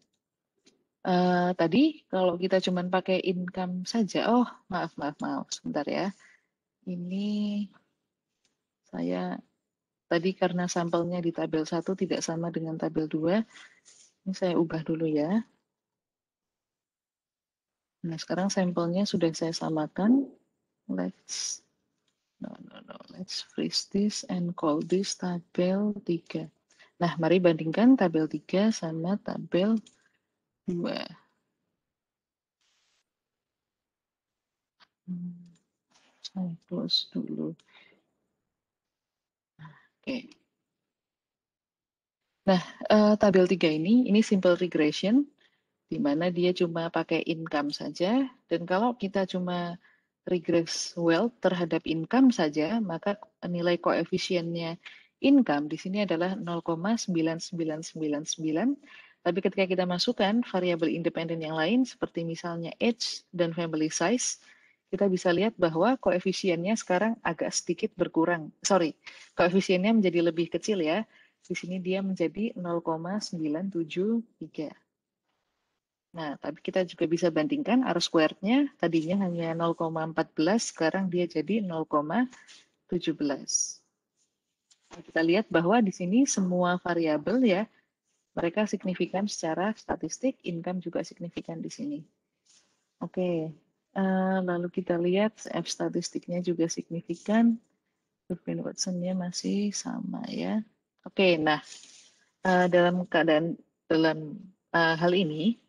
Tadi kalau kita cuma pakai income saja, maaf, sebentar ya. Ini saya tadi karena sampelnya di tabel 1 tidak sama dengan tabel 2, ini saya ubah dulu ya. Nah, sekarang sampelnya sudah saya samakan. Let's freeze this and call this tabel 3. Nah, mari bandingkan tabel 3 sama tabel 2. Saya close dulu. Oke. Nah, tabel 3 ini simple regression, di mana dia cuma pakai income saja, dan kalau kita cuma regress wealth terhadap income saja, maka nilai koefisiennya income di sini adalah 0,9999. Tapi ketika kita masukkan variabel independen yang lain, seperti misalnya age dan family size, kita bisa lihat bahwa koefisiennya sekarang agak sedikit berkurang. Sorry, koefisiennya menjadi lebih kecil ya. Di sini dia menjadi 0,973. Nah, tapi kita juga bisa bandingkan R squared-nya tadinya hanya 0,14, sekarang dia jadi 0,17. Nah, kita lihat bahwa di sini semua variabel ya, mereka signifikan secara statistik, income juga signifikan di sini. Oke, lalu kita lihat F statistiknya juga signifikan, Irvin Watson-nya masih sama ya. Oke, nah dalam hal ini,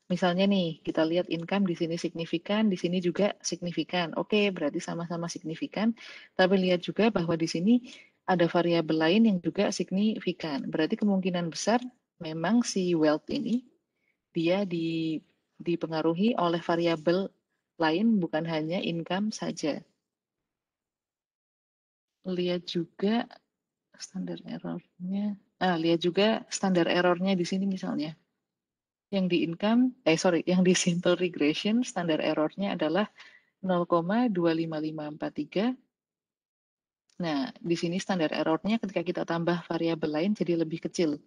misalnya nih, kita lihat income di sini signifikan, di sini juga signifikan. Oke, berarti sama-sama signifikan. Tapi lihat juga bahwa di sini ada variabel lain yang juga signifikan. Berarti kemungkinan besar memang si wealth ini dia dipengaruhi oleh variabel lain, bukan hanya income saja. Lihat juga standar errornya. Lihat juga standar errornya di sini misalnya. Yang di yang di simple regression, standar errornya adalah 0,25543. Nah, di sini standar errornya ketika kita tambah variabel lain jadi lebih kecil.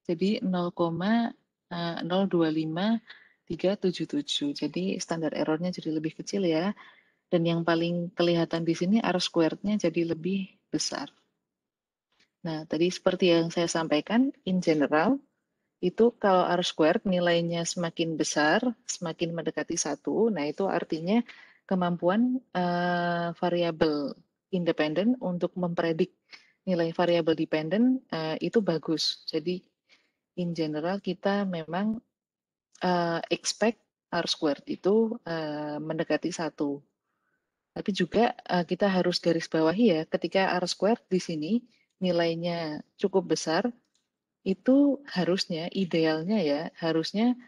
Jadi 0,025377. Jadi standar errornya jadi lebih kecil ya. Dan yang paling kelihatan di sini R squared-nya jadi lebih besar. Nah, tadi seperti yang saya sampaikan, in general, itu kalau R squared nilainya semakin besar, semakin mendekati 1, nah itu artinya kemampuan variabel independen untuk mempredik nilai variabel dependen itu bagus. Jadi in general kita memang expect R squared itu mendekati 1. Tapi juga kita harus garis bawahi ya, ketika R squared di sini nilainya cukup besar, itu harusnya, idealnya ya, harusnya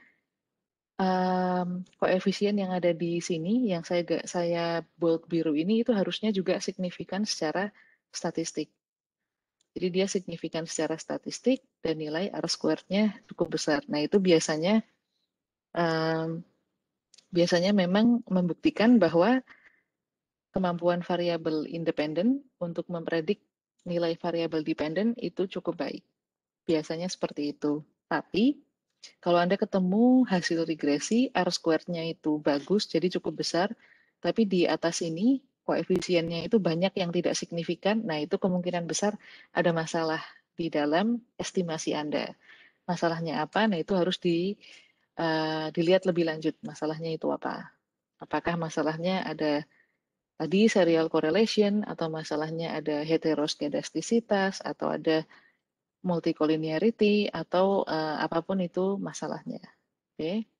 koefisien yang ada di sini, yang saya bold biru ini, itu harusnya juga signifikan secara statistik. Jadi dia signifikan secara statistik dan nilai R squared-nya cukup besar. Nah itu biasanya memang membuktikan bahwa kemampuan variabel independen untuk mempredik nilai variabel dependen itu cukup baik. Biasanya seperti itu. Tapi kalau Anda ketemu hasil regresi, R squared-nya itu bagus, jadi cukup besar, tapi di atas ini koefisiennya itu banyak yang tidak signifikan, nah itu kemungkinan besar ada masalah di dalam estimasi Anda. Masalahnya apa? Nah itu harus dilihat lebih lanjut, masalahnya itu apa. Apakah masalahnya ada tadi serial correlation, atau masalahnya ada heteroskedastisitas, atau ada multicollinearity, atau apapun itu masalahnya. Oke.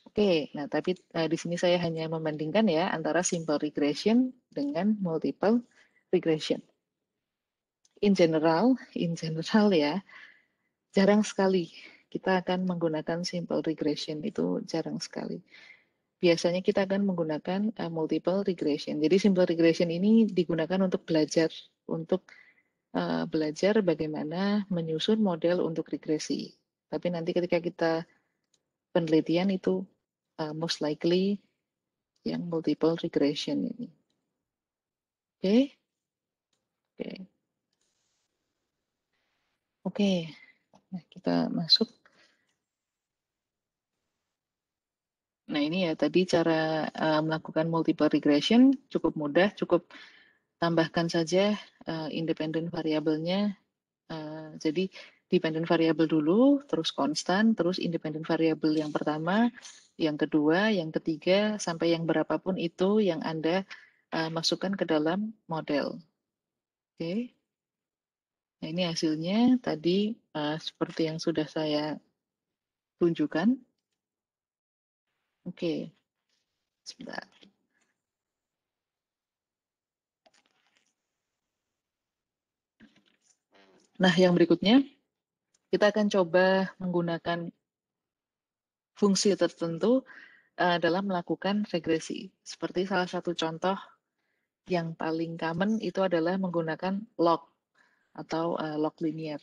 Oke, nah tapi di sini saya hanya membandingkan ya antara simple regression dengan multiple regression. In general ya, jarang sekali kita akan menggunakan simple regression, itu jarang sekali. Biasanya kita akan menggunakan multiple regression. Jadi simple regression ini digunakan untuk belajar bagaimana menyusun model untuk regresi. Tapi nanti ketika kita penelitian itu most likely yang multiple regression ini. Oke, oke, oke. Nah, kita masuk. Nah, ini ya tadi cara melakukan multiple regression cukup mudah, cukup tambahkan saja independen variabelnya. Jadi dependent variable dulu, terus konstan, terus independent variable yang pertama, yang kedua, yang ketiga, sampai yang berapapun itu yang Anda masukkan ke dalam model. Oke. Nah, ini hasilnya tadi seperti yang sudah saya tunjukkan. Oke, sebentar. Nah, yang berikutnya, kita akan coba menggunakan fungsi tertentu dalam melakukan regresi. Seperti salah satu contoh yang paling common itu adalah menggunakan log atau log linear.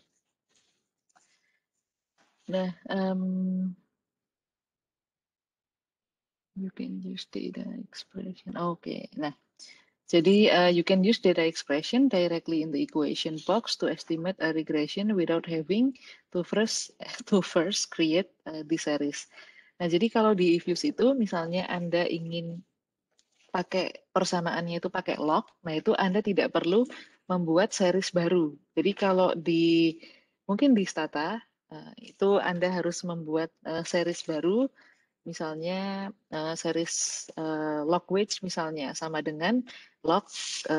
Nah, you can use data expression. Oke, nah, jadi you can use data expression directly in the equation box to estimate a regression without having to first create the series. Nah, jadi kalau di Ifuse itu, misalnya Anda ingin pakai persamaannya itu pakai log, nah itu Anda tidak perlu membuat series baru. Jadi kalau mungkin di Stata, itu Anda harus membuat series baru, misalnya series log weights misalnya, sama dengan log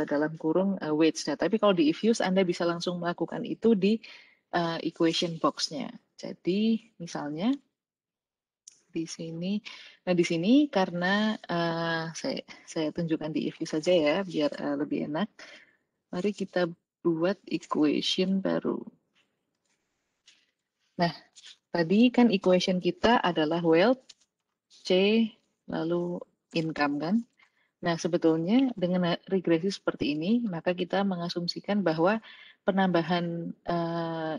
dalam kurung weights. Nah, tapi kalau di Ifuse Anda bisa langsung melakukan itu di equation box-nya. Jadi misalnya di sini, nah di sini karena saya tunjukkan di Ifuse saja ya, biar lebih enak. Mari kita buat equation baru. Nah, tadi kan equation kita adalah wealth, C, lalu income kan. Nah, sebetulnya dengan regresi seperti ini, maka kita mengasumsikan bahwa penambahan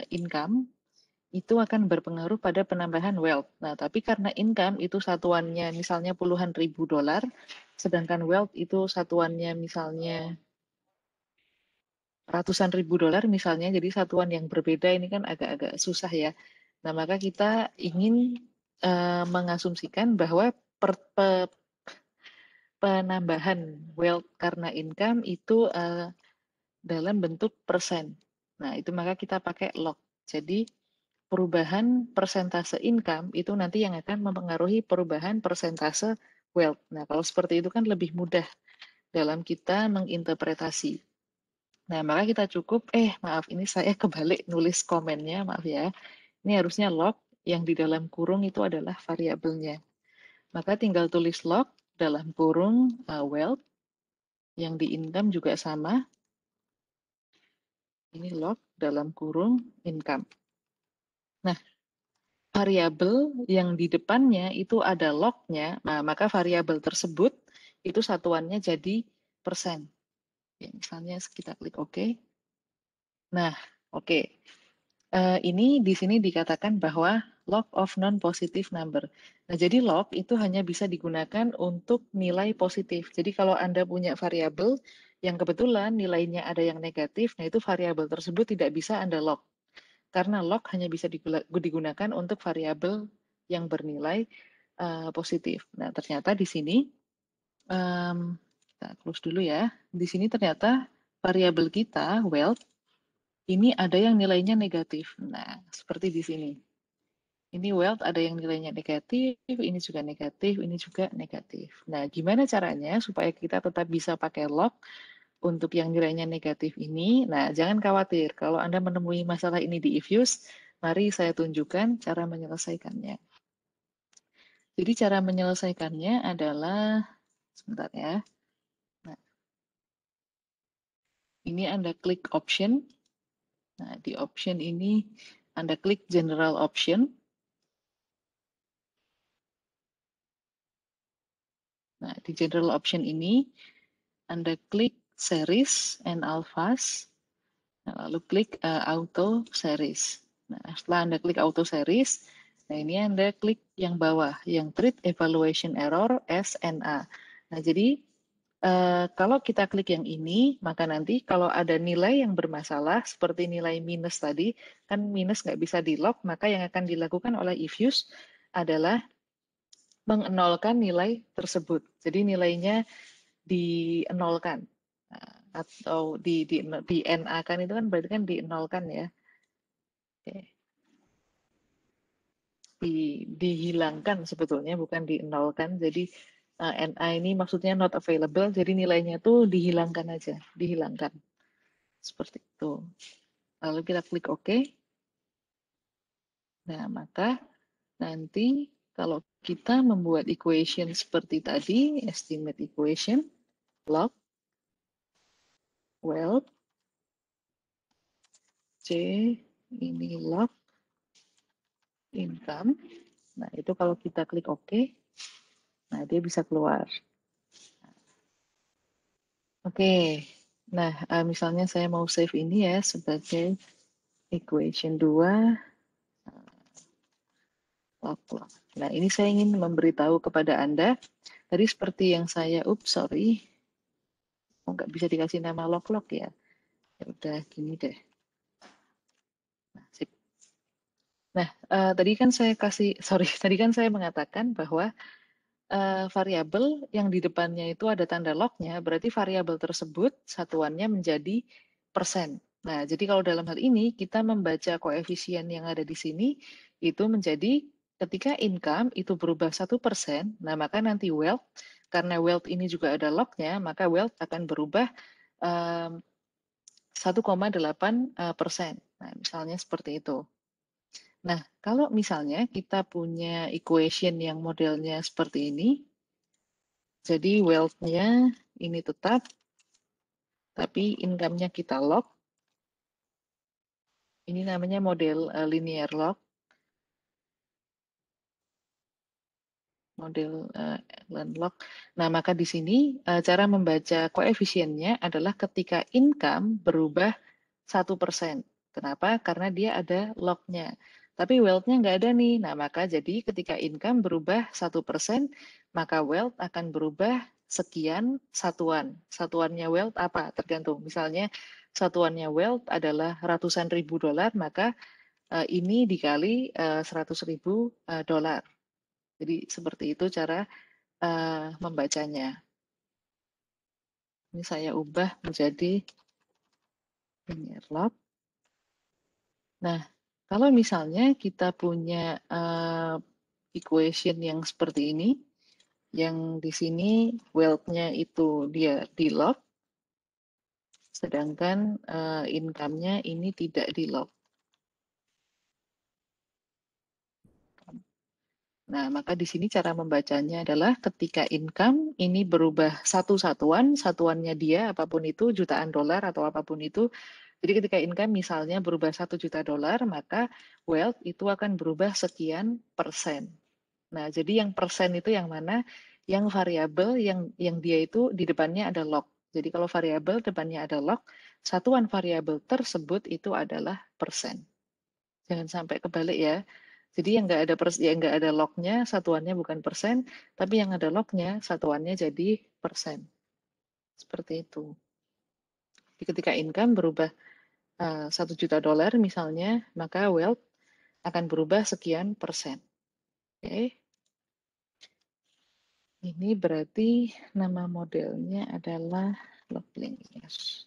income itu akan berpengaruh pada penambahan wealth. Nah, tapi karena income itu satuannya misalnya puluhan ribu dolar, sedangkan wealth itu satuannya misalnya ratusan ribu dolar misalnya, jadi satuan yang berbeda ini kan agak-agak susah ya. Nah, maka kita ingin mengasumsikan bahwa penambahan wealth karena income itu dalam bentuk persen. Nah, itu maka kita pakai log. Jadi, perubahan persentase income itu nanti yang akan mempengaruhi perubahan persentase wealth. Nah, kalau seperti itu kan lebih mudah dalam kita menginterpretasi. Nah, maka kita cukup, maaf, ini saya kebalik nulis komennya, maaf ya. Ini harusnya log, yang di dalam kurung itu adalah variabelnya. Maka tinggal tulis log dalam kurung wealth, yang di income juga sama. Ini log dalam kurung income. Nah, variabel yang di depannya itu ada log-nya, nah, maka variabel tersebut itu satuannya jadi persen. Oke, misalnya kita klik OK. Nah, oke. Ini di sini dikatakan bahwa log of non-positive number. Nah, jadi log itu hanya bisa digunakan untuk nilai positif. Jadi kalau Anda punya variabel yang kebetulan nilainya ada yang negatif, nah itu variabel tersebut tidak bisa Anda log. Karena log hanya bisa digunakan untuk variabel yang bernilai positif. Nah, ternyata di sini, kita close dulu ya. Di sini ternyata variabel kita, wealth, ini ada yang nilainya negatif. Nah, seperti di sini. Ini wealth ada yang nilainya negatif, ini juga negatif, ini juga negatif. Nah, gimana caranya supaya kita tetap bisa pakai log untuk yang nilainya negatif ini? Nah, jangan khawatir. Kalau Anda menemui masalah ini di Ifuse, mari saya tunjukkan cara menyelesaikannya. Jadi cara menyelesaikannya adalah, sebentar ya. Nah, ini Anda klik option. Nah, di option ini Anda klik general option. Nah, di general option ini, Anda klik series and alphas, nah, lalu klik auto series. Nah, setelah Anda klik auto series, nah ini Anda klik yang bawah, yang treat evaluation error as NA. Nah, jadi kalau kita klik yang ini, maka nanti kalau ada nilai yang bermasalah, seperti nilai minus tadi, kan minus nggak bisa di-log, maka yang akan dilakukan oleh Ifuse adalah mengenolkan nilai tersebut. Jadi nilainya dienolkan. Atau di NA kan itu kan berarti kan dienolkan ya. Oke. Dihilangkan sebetulnya, bukan dienolkan. Jadi NA ini maksudnya not available, jadi nilainya tuh dihilangkan aja, dihilangkan. Seperti itu. Lalu kita klik OK. Nah, maka nanti kalau kita membuat equation seperti tadi, estimate equation, log, wealth, C, ini log, income. Nah, itu kalau kita klik OK, nah dia bisa keluar. Oke, nah misalnya saya mau save ini ya sebagai equation 2. Nah, ini saya ingin memberitahu kepada Anda, tadi seperti yang saya, sorry, nggak bisa dikasih nama log-log ya. Ya udah gini deh. Nah, sip. Nah, tadi kan saya tadi kan saya mengatakan bahwa variabel yang di depannya itu ada tanda log-nya, berarti variabel tersebut satuannya menjadi persen. Nah, jadi kalau dalam hal ini kita membaca koefisien yang ada di sini itu menjadi ketika income itu berubah 1%, nah maka nanti wealth, karena wealth ini juga ada log-nya, maka wealth akan berubah 1,8%. Nah, misalnya seperti itu. Nah, kalau misalnya kita punya equation yang modelnya seperti ini, jadi wealth-nya ini tetap, tapi income-nya kita log. Ini namanya model linear log. Model log. Nah, maka di sini cara membaca koefisiennya adalah ketika income berubah 1%. Kenapa? Karena dia ada log-nya. Tapi wealth-nya nggak ada nih. Nah, maka jadi ketika income berubah 1%, maka wealth akan berubah sekian satuan. Satuannya wealth apa? Tergantung. Misalnya satuannya wealth adalah ratusan ribu dolar, maka ini dikali 100 ribu dolar. Jadi seperti itu cara membacanya. Ini saya ubah menjadi linear log. Nah, kalau misalnya kita punya equation yang seperti ini, yang di sini wealth-nya itu dia di log, sedangkan income-nya ini tidak di log. Nah, maka di sini cara membacanya adalah ketika income ini berubah satu satuan, satuannya dia apapun itu, jutaan dolar atau apapun itu, Jadi ketika income misalnya berubah $1 juta, maka wealth itu akan berubah sekian persen. Nah, jadi yang persen itu yang mana? Yang variabel yang dia itu di depannya ada log. Jadi kalau variabel depannya ada log, satuan variabel tersebut itu adalah persen. Jangan sampai kebalik ya. Jadi yang nggak ada lognya, satuannya bukan persen, tapi yang ada lognya, satuannya jadi persen. Seperti itu. Jadi ketika income berubah $1 juta misalnya, maka wealth akan berubah sekian persen. Oke. Ini berarti nama modelnya adalah log lineage.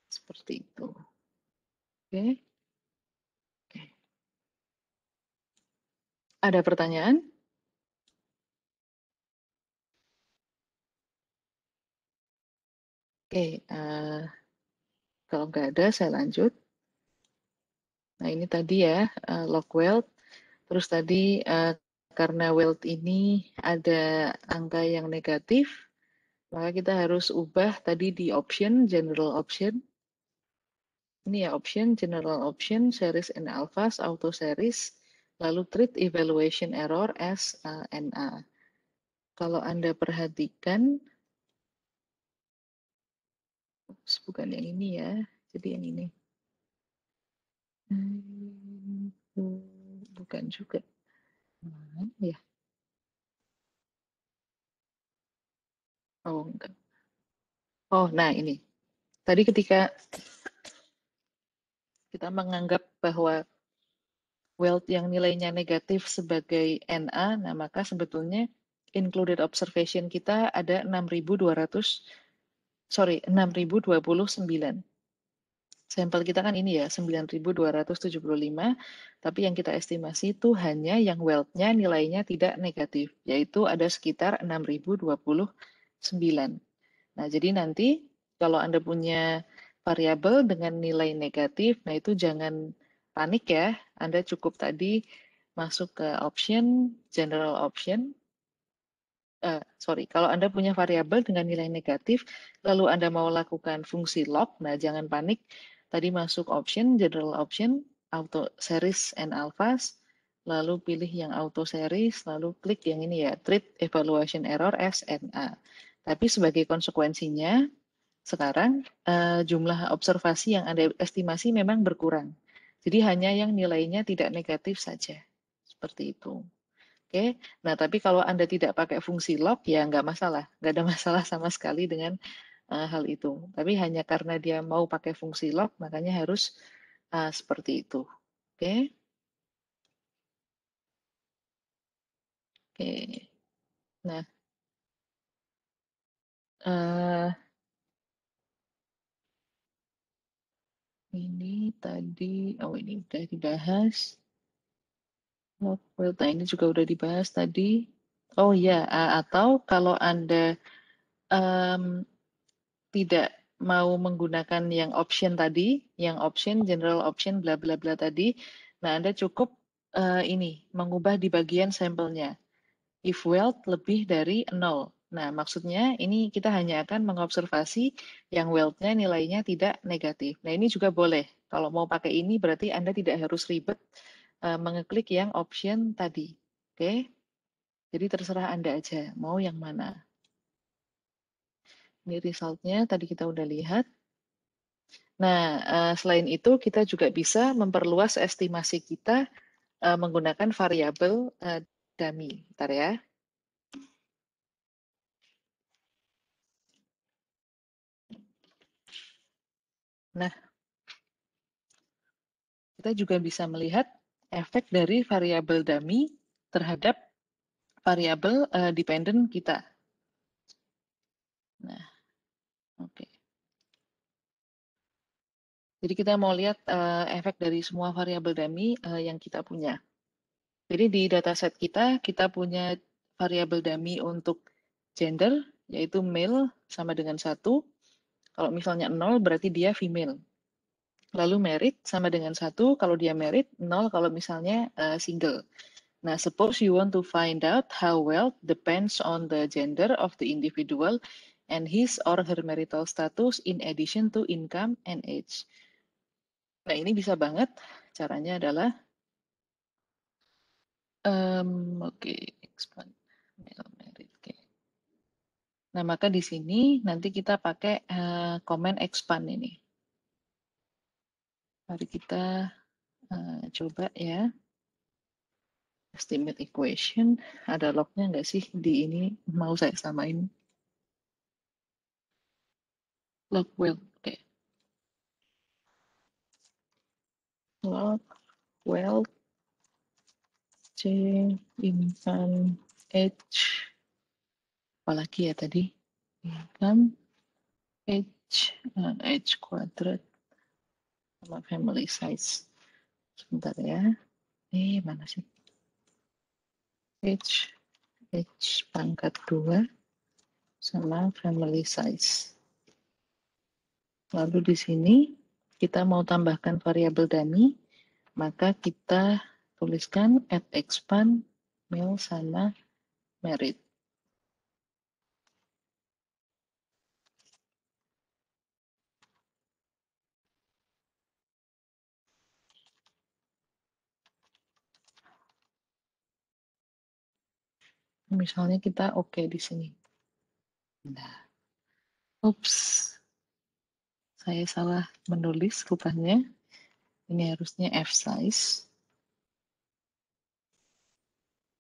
Seperti itu. Oke. Oke. Ada pertanyaan? Oke, kalau nggak ada saya lanjut. Nah ini tadi ya log wealth. Terus tadi karena wealth ini ada angka yang negatif, maka kita harus ubah tadi di option, general option. Ini ya option, general option, series and alphas, auto series, lalu treat evaluation error as NA. Kalau Anda perhatikan, bukan yang ini ya, jadi yang ini. Bukan juga. Ya. Oh, enggak. Oh, nah ini. Tadi ketika kita menganggap bahwa wealth yang nilainya negatif sebagai NA, nah maka sebetulnya included observation kita ada 6.029. Sampel kita kan ini ya, 9.275, tapi yang kita estimasi itu hanya yang wealth-nya nilainya tidak negatif, yaitu ada sekitar 6.029. Nah, jadi nanti kalau Anda punya variabel dengan nilai negatif, nah itu jangan panik ya. Anda cukup tadi masuk ke option, general option. Kalau Anda punya variabel dengan nilai negatif, lalu Anda mau lakukan fungsi log, nah jangan panik. Tadi masuk option, general option, auto series and alphas, lalu pilih yang auto series, lalu klik yang ini ya, treat evaluation error as NA. Tapi sebagai konsekuensinya, sekarang jumlah observasi yang Anda estimasi memang berkurang. Jadi hanya yang nilainya tidak negatif saja. Seperti itu. Oke, nah tapi kalau Anda tidak pakai fungsi log, ya nggak masalah. Nggak ada masalah sama sekali dengan hal itu. Tapi hanya karena dia mau pakai fungsi log, makanya harus seperti itu. Oke, oke. Nah, uh, ini tadi, oh ini udah dibahas. Log wealth, nah ini juga udah dibahas tadi. Oh ya, atau kalau Anda um, tidak mau menggunakan yang option tadi, yang option, general option, bla bla bla tadi, nah Anda cukup ini, mengubah di bagian sampelnya. If wealth lebih dari 0. Nah, maksudnya ini kita hanya akan mengobservasi yang wealth-nya nilainya tidak negatif. Nah, ini juga boleh. Kalau mau pakai ini berarti Anda tidak harus ribet mengeklik yang option tadi. Oke? Jadi terserah Anda aja, mau yang mana. Ini result-nya tadi kita udah lihat. Nah, selain itu kita juga bisa memperluas estimasi kita menggunakan variabel dummy. Bentar ya. Nah, kita juga bisa melihat efek dari variabel dummy terhadap variabel dependent kita. Nah, oke. Jadi kita mau lihat efek dari semua variabel dummy yang kita punya. Jadi di dataset kita punya variabel dummy untuk gender, yaitu male sama dengan 1. Kalau misalnya 0 berarti dia female. Lalu merit sama dengan 1 kalau dia merit, 0 kalau misalnya single. Nah, suppose you want to find out how wealth depends on the gender of the individual and his or her marital status in addition to income and age. Nah, ini bisa banget. Caranya adalah, expand male married. Nah, maka di sini nanti kita pakai comment expand ini. Mari kita coba ya. Estimate equation, ada lognya nggak sih di ini? Mau saya samain. Log well, oke. Log well, C, income, H, apalagi ya tadi? Income, H kuadrat, sama family size. Sebentar ya. Mana sih? H pangkat 2 sama family size. Lalu di sini kita mau tambahkan variabel dummy, maka kita tuliskan add expand male sama married. Misalnya kita oke di sini. Nah, ups, saya salah menulis rupanya. Ini harusnya F size.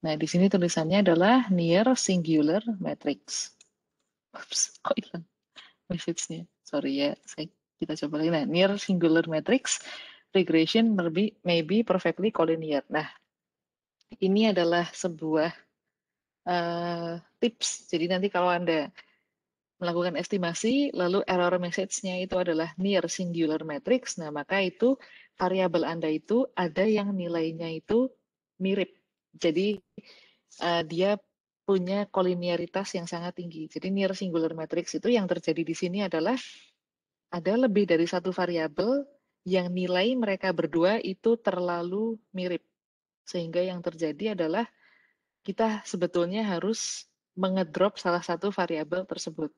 Nah, di sini tulisannya adalah near singular matrix. Ups, kok hilang message-nya? Sorry ya, kita coba lagi. Nah, near singular matrix, regression may be perfectly collinear. Nah, ini adalah sebuah tips. Jadi nanti kalau Anda melakukan estimasi, lalu error message-nya itu adalah near singular matrix, nah maka itu variabel Anda itu ada yang nilainya itu mirip. Jadi dia punya kolinearitas yang sangat tinggi. Jadi near singular matrix itu yang terjadi di sini adalah ada lebih dari satu variabel yang nilai mereka berdua itu terlalu mirip. Sehingga yang terjadi adalah kita sebetulnya harus mengedrop salah satu variabel tersebut.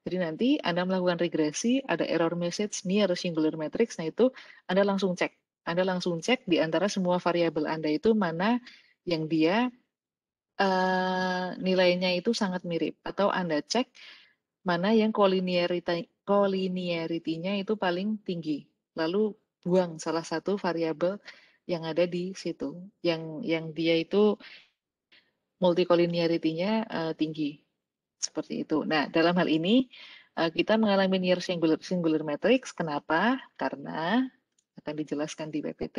Jadi nanti Anda melakukan regresi, ada error message near singular matrix, nah itu Anda langsung cek. Anda langsung cek di antara semua variabel Anda itu mana yang dia nilainya itu sangat mirip. Atau Anda cek mana yang collinearity-nya itu paling tinggi. Lalu buang salah satu variabel yang ada di situ. Yang dia itu multicollinearity-nya tinggi. Seperti itu. Nah, dalam hal ini kita mengalami near singular matrix. Kenapa? Karena akan dijelaskan di PPT.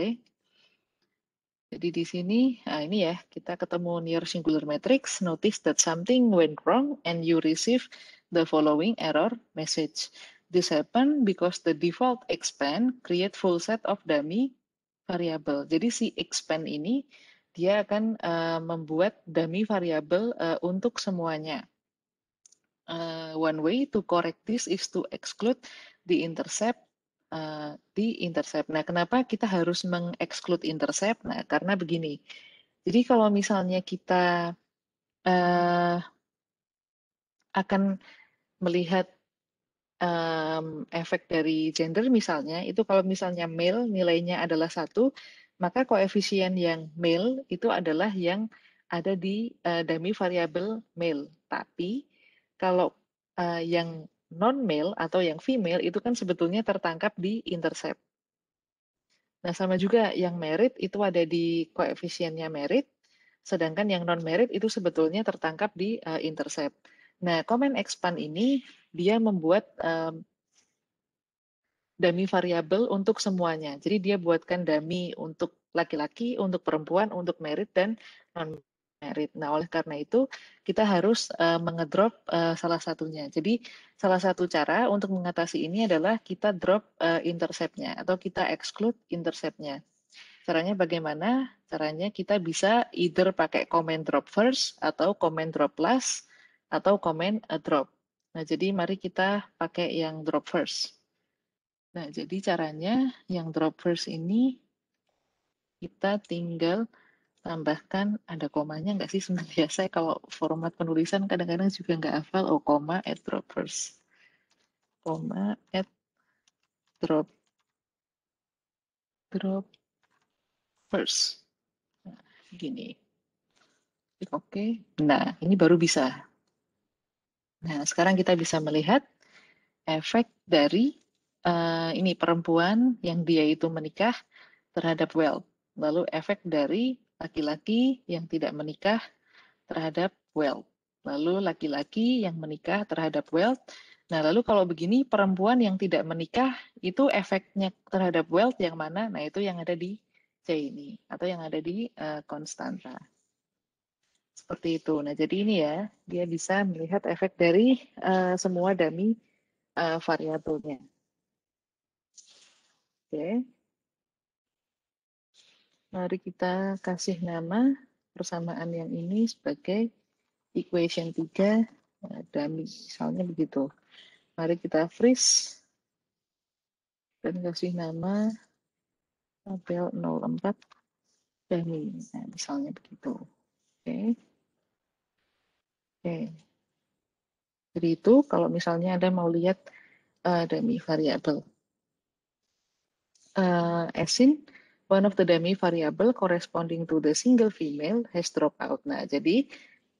Jadi di sini, ini ya, kita ketemu near singular matrix. Notice that something went wrong and you receive the following error message. This happened because the default expand create full set of dummy variable. Jadi si expand ini dia akan membuat dummy variable untuk semuanya. One way to correct this is to exclude the intercept. Nah, kenapa kita harus mengexclude intercept? Nah, karena begini. Jadi kalau misalnya kita akan melihat efek dari gender misalnya, itu kalau misalnya male nilainya adalah 1, maka koefisien yang male itu adalah yang ada di dummy variable male. Tapi kalau yang non-male atau yang female itu kan sebetulnya tertangkap di intercept. Nah, sama juga yang merit itu ada di koefisiennya merit, sedangkan yang non-merit itu sebetulnya tertangkap di intercept. Nah, comment expand ini dia membuat dummy variabel untuk semuanya. Jadi dia buatkan dummy untuk laki-laki, untuk perempuan, untuk merit, dan non-merit. Nah, oleh karena itu kita harus mengedrop salah satunya. Jadi salah satu cara untuk mengatasi ini adalah kita drop intercept-nya atau kita exclude intercept-nya. Caranya bagaimana? Caranya kita bisa either pakai comment drop first atau comment drop last atau comment drop. Nah, jadi mari kita pakai yang drop first. Nah, jadi caranya yang drop first ini kita tinggal tambahkan ada komanya nggak sih sebenarnya? Saya kalau format penulisan kadang-kadang juga nggak hafal. Oh, koma at droppers. Koma at droppers. Nah, gini. Oke. Nah, ini baru bisa. Nah, sekarang kita bisa melihat efek dari ini perempuan yang dia itu menikah terhadap wealth. Lalu efek dari laki-laki yang tidak menikah terhadap wealth. Lalu laki-laki yang menikah terhadap wealth. Nah, lalu kalau begini perempuan yang tidak menikah itu efeknya terhadap wealth yang mana? Nah, itu yang ada di C ini atau yang ada di konstanta. Seperti itu. Nah, jadi ini ya, dia bisa melihat efek dari semua dummy variabelnya. Oke. Mari kita kasih nama persamaan yang ini sebagai equation 3 dummy. Misalnya begitu. Mari kita freeze dan kasih nama tabel 04 dummy. Nah, misalnya begitu. Oke. Oke. Jadi itu kalau misalnya Anda mau lihat dummy variabel. Asin, one of the dummy variable corresponding to the single female has dropped out. Nah, jadi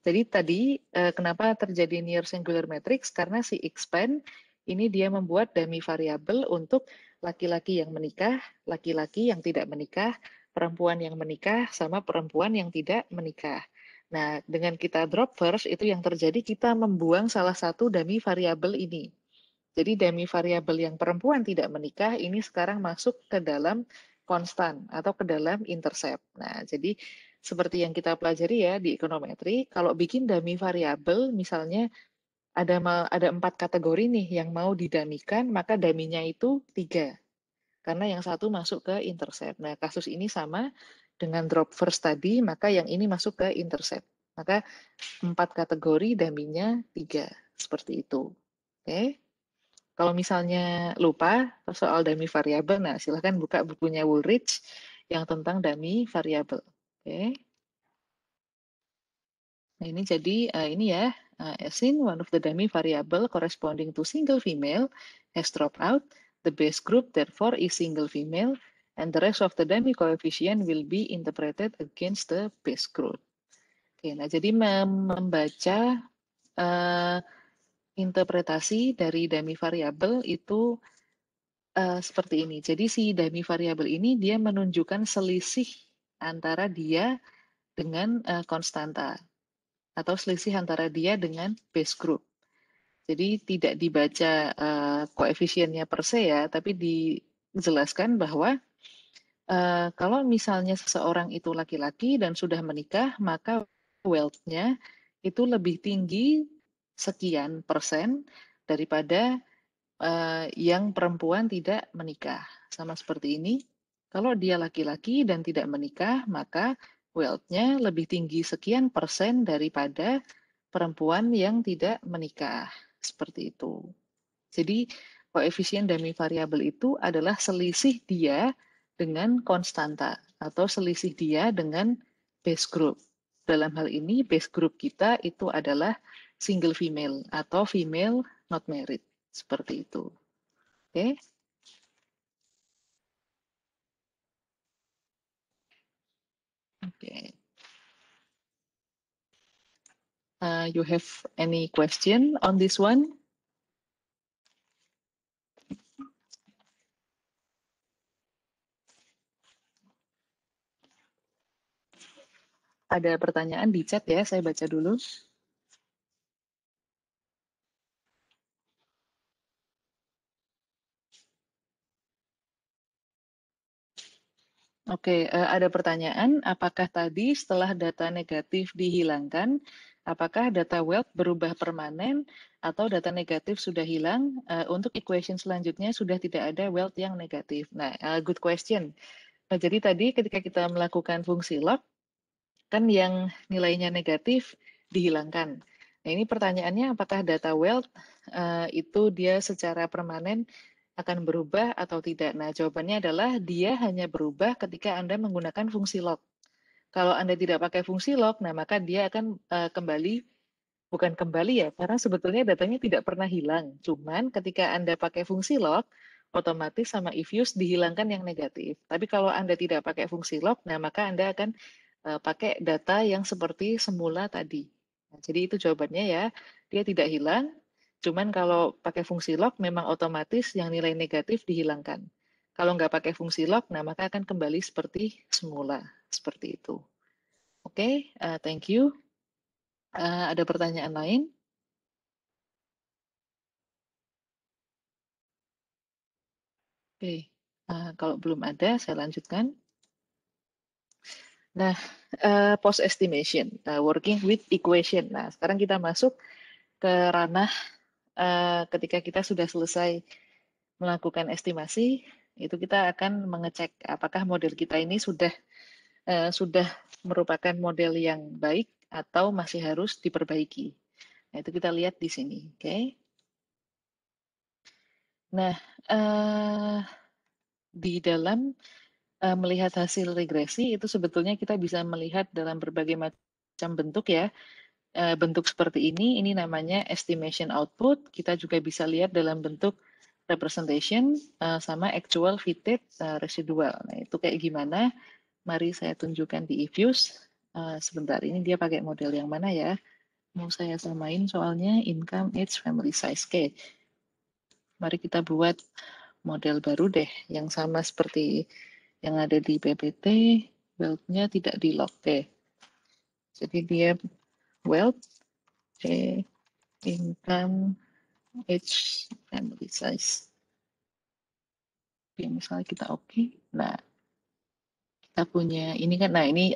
tadi kenapa terjadi near singular matrix? Karena si expand ini dia membuat dummy variable untuk laki-laki yang menikah, laki-laki yang tidak menikah, perempuan yang menikah, sama perempuan yang tidak menikah. Nah, dengan kita drop first, itu yang terjadi kita membuang salah satu dummy variable ini. Jadi dummy variabel yang perempuan tidak menikah ini sekarang masuk ke dalam konstan atau ke dalam intercept. Nah, jadi seperti yang kita pelajari ya di ekonometri, kalau bikin dummy variabel misalnya ada 4 kategori nih yang mau didamikan, maka daminya itu 3. Karena yang satu masuk ke intercept. Nah, kasus ini sama dengan drop first tadi, maka yang ini masuk ke intercept. Maka 4 kategori daminya 3. Seperti itu. Oke. Kalau misalnya lupa soal dummy variabel, nah silahkan buka bukunya Woolrich yang tentang dummy variabel. Oke. Nah ini jadi ini ya, Asin, one of the dummy variable corresponding to single female has dropped out. The base group therefore is single female, and the rest of the dummy coefficient will be interpreted against the base group. Oke, nah jadi membaca interpretasi dari dummy variable itu seperti ini. Jadi si dummy variabel ini dia menunjukkan selisih antara dia dengan konstanta atau selisih antara dia dengan base group. Jadi tidak dibaca koefisiennya per se ya, tapi dijelaskan bahwa kalau misalnya seseorang itu laki-laki dan sudah menikah, maka wealth-nya itu lebih tinggi sekian persen daripada yang perempuan tidak menikah. Sama seperti ini, kalau dia laki-laki dan tidak menikah, maka wealth-nya lebih tinggi sekian persen daripada perempuan yang tidak menikah. Seperti itu. Jadi, koefisien dummy variabel itu adalah selisih dia dengan konstanta atau selisih dia dengan base group. Dalam hal ini, base group kita itu adalah single female atau female not married. Seperti itu. Oke. Oke. You have any question on this one? Ada pertanyaan di chat ya, saya baca dulu. Oke, ada pertanyaan, apakah tadi setelah data negatif dihilangkan, apakah data wealth berubah permanen atau data negatif sudah hilang? Untuk equation selanjutnya sudah tidak ada wealth yang negatif. Nah, good question. Nah, jadi tadi ketika kita melakukan fungsi log, kan yang nilainya negatif dihilangkan. Nah, ini pertanyaannya apakah data wealth itu dia secara permanen akan berubah atau tidak? Nah, jawabannya adalah dia hanya berubah ketika Anda menggunakan fungsi log. Kalau Anda tidak pakai fungsi log, nah maka dia akan bukan kembali ya, karena sebetulnya datanya tidak pernah hilang. Cuman ketika Anda pakai fungsi log, otomatis sama if use dihilangkan yang negatif. Tapi kalau Anda tidak pakai fungsi log, nah maka Anda akan pakai data yang seperti semula tadi. Nah, jadi itu jawabannya ya, dia tidak hilang. Cuman kalau pakai fungsi log, memang otomatis yang nilai negatif dihilangkan. Kalau nggak pakai fungsi log, nah maka akan kembali seperti semula. Seperti itu. Oke, thank you. Ada pertanyaan lain? Oke, kalau belum ada, saya lanjutkan. Nah, post estimation, working with equation. Nah, sekarang kita masuk ke ranah ketika kita sudah selesai melakukan estimasi, itu kita akan mengecek apakah model kita ini sudah merupakan model yang baik atau masih harus diperbaiki. Nah, itu kita lihat di sini, oke? Nah, di dalam melihat hasil regresi itu sebetulnya kita bisa melihat dalam berbagai macam bentuk ya. Bentuk seperti ini namanya estimation output. Kita juga bisa lihat dalam bentuk representation sama actual fitted residual. Nah, itu kayak gimana? Mari saya tunjukkan di eViews. Sebentar, ini dia pakai model yang mana ya? Mau saya samain soalnya income, age, family size. Oke, mari kita buat model baru deh, yang sama seperti yang ada di PPT, wealth-nya tidak di lock. Oke, jadi dia wealth, income, age, family size. Oke, misalnya kita oke. Nah, kita punya ini kan, nah ini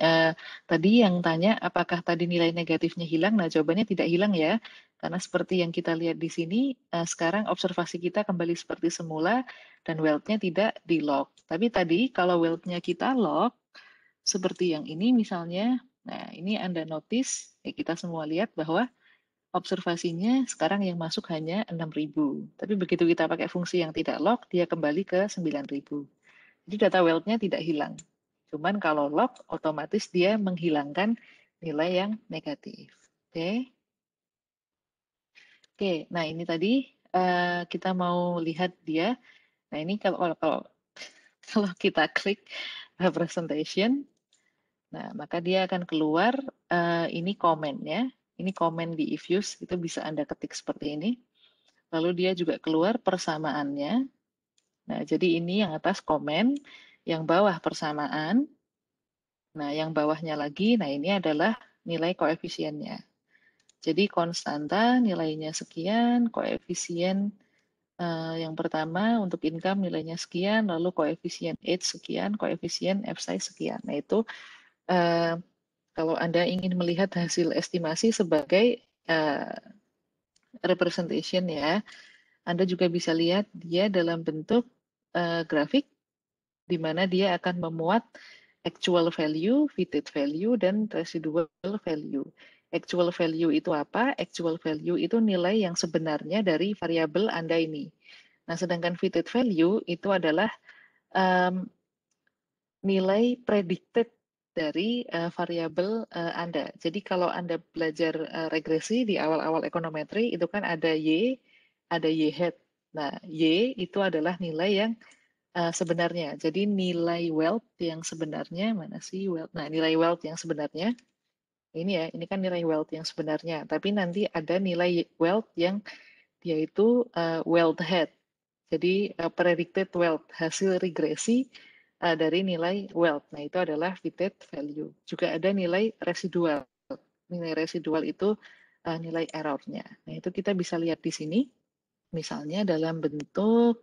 tadi yang tanya apakah tadi nilai negatifnya hilang? Nah, jawabannya tidak hilang ya, karena seperti yang kita lihat di sini, sekarang observasi kita kembali seperti semula dan wealth-nya tidak di lock. Tapi tadi kalau wealth-nya kita lock, seperti yang ini misalnya, nah ini Anda notice, kita semua lihat bahwa observasinya sekarang yang masuk hanya 6.000. Tapi begitu kita pakai fungsi yang tidak lock, dia kembali ke 9.000. Jadi data wealth-nya tidak hilang. Cuman kalau lock, otomatis dia menghilangkan nilai yang negatif. Oke. Oke, nah ini tadi kita mau lihat dia. Nah ini kalau kita klik representation, nah maka dia akan keluar ini komennya. Ini komen di eViews, itu bisa Anda ketik seperti ini. Lalu dia juga keluar persamaannya. Nah, jadi ini yang atas komen, yang bawah persamaan. Nah, yang bawahnya lagi, nah ini adalah nilai koefisiennya. Jadi konstanta nilainya sekian, koefisien yang pertama untuk income nilainya sekian, lalu koefisien age sekian, koefisien F size sekian. Nah, itu kalau Anda ingin melihat hasil estimasi sebagai representation ya, Anda juga bisa lihat dia dalam bentuk grafik di mana dia akan memuat actual value, fitted value, dan residual value. Actual value itu apa? Actual value itu nilai yang sebenarnya dari variabel Anda ini. Nah, sedangkan fitted value itu adalah um, nilai predicted dari variabel Anda. Jadi kalau Anda belajar regresi di awal-awal ekonometri, itu kan ada Y, ada Y hat. Nah, Y itu adalah nilai yang sebenarnya. Jadi nilai wealth yang sebenarnya, mana sih wealth? Nah, nilai wealth yang sebenarnya, ini ya, ini kan nilai wealth yang sebenarnya. Tapi nanti ada nilai wealth yang dia itu wealth head. Jadi predicted wealth, hasil regresi dari nilai wealth. Nah, itu adalah fitted value. Juga ada nilai residual. Nilai residual itu nilai errornya. Nah, itu kita bisa lihat di sini. Misalnya dalam bentuk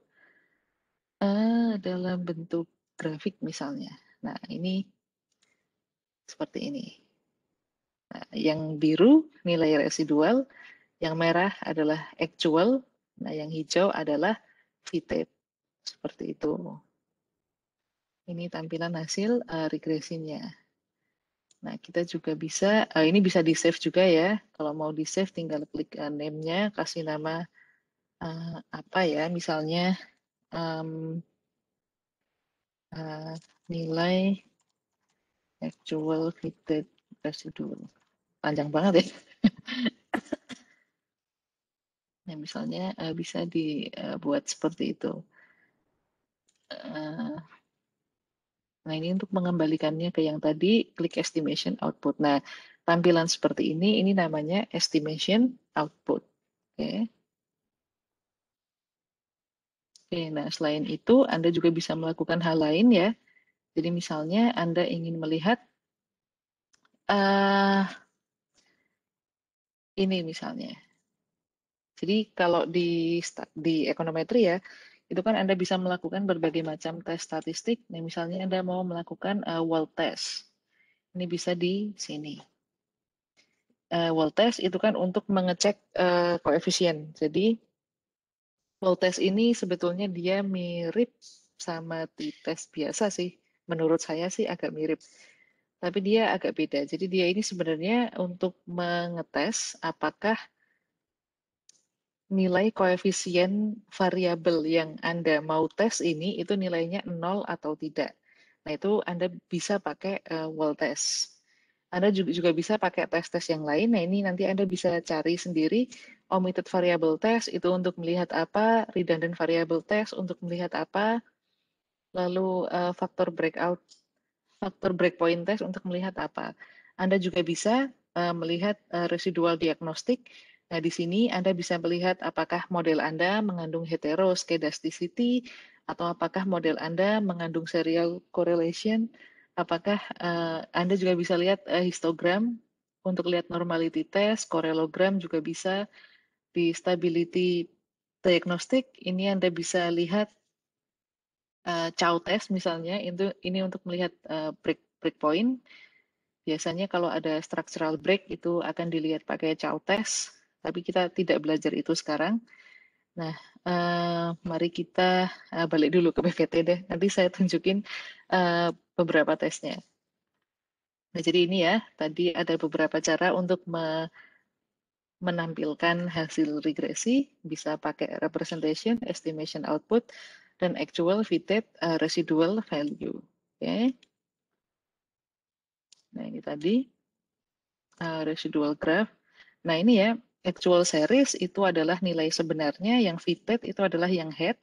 grafik misalnya. Nah, ini seperti ini. Nah, yang biru nilai residual, yang merah adalah actual, nah yang hijau adalah fitted. Seperti itu. Ini tampilan hasil regresinya. Nah, kita juga bisa, ini bisa di-save juga ya. Kalau mau di-save tinggal klik name-nya, kasih nama apa ya, misalnya nilai actual fitted residual. Panjang banget ya. Nah, misalnya bisa dibuat seperti itu. Nah, ini untuk mengembalikannya ke yang tadi, klik estimation output. Nah, tampilan seperti ini namanya estimation output. Oke. Oke, nah selain itu Anda juga bisa melakukan hal lain ya. Jadi misalnya Anda ingin melihat ini misalnya. Jadi kalau di ekonometri ya, itu kan Anda bisa melakukan berbagai macam tes statistik. Nah, misalnya Anda mau melakukan world test. Ini bisa di sini. World test itu kan untuk mengecek koefisien. Jadi world test ini sebetulnya dia mirip sama t-test biasa sih. Menurut saya sih agak mirip. Tapi dia agak beda. Jadi dia ini sebenarnya untuk mengetes apakah nilai koefisien variabel yang Anda mau tes ini itu nilainya 0 atau tidak. Nah, itu Anda bisa pakai wall test. Anda juga bisa pakai tes-tes yang lain. Nah, ini nanti Anda bisa cari sendiri omitted variable test itu untuk melihat apa, redundant variable test untuk melihat apa, lalu faktor breakpoint test untuk melihat apa. Anda juga bisa melihat residual diagnostik. Nah, di sini Anda bisa melihat apakah model Anda mengandung heteroskedasticity atau apakah model Anda mengandung serial correlation. Apakah Anda juga bisa lihat histogram untuk lihat normality test, correlogram juga bisa di stability diagnostic. Ini Anda bisa lihat chow test misalnya, ini untuk melihat breakpoint. Biasanya kalau ada structural break itu akan dilihat pakai chow test, tapi kita tidak belajar itu sekarang. Nah, mari kita balik dulu ke PVT deh. Nanti saya tunjukin beberapa tesnya. Nah, jadi ini ya, tadi ada beberapa cara untuk menampilkan hasil regresi, bisa pakai representation, estimation output, dan actual fitted residual value. Oke. Nah, ini tadi residual graph. Nah, ini ya, actual series itu adalah nilai sebenarnya, yang fitted itu adalah yang head,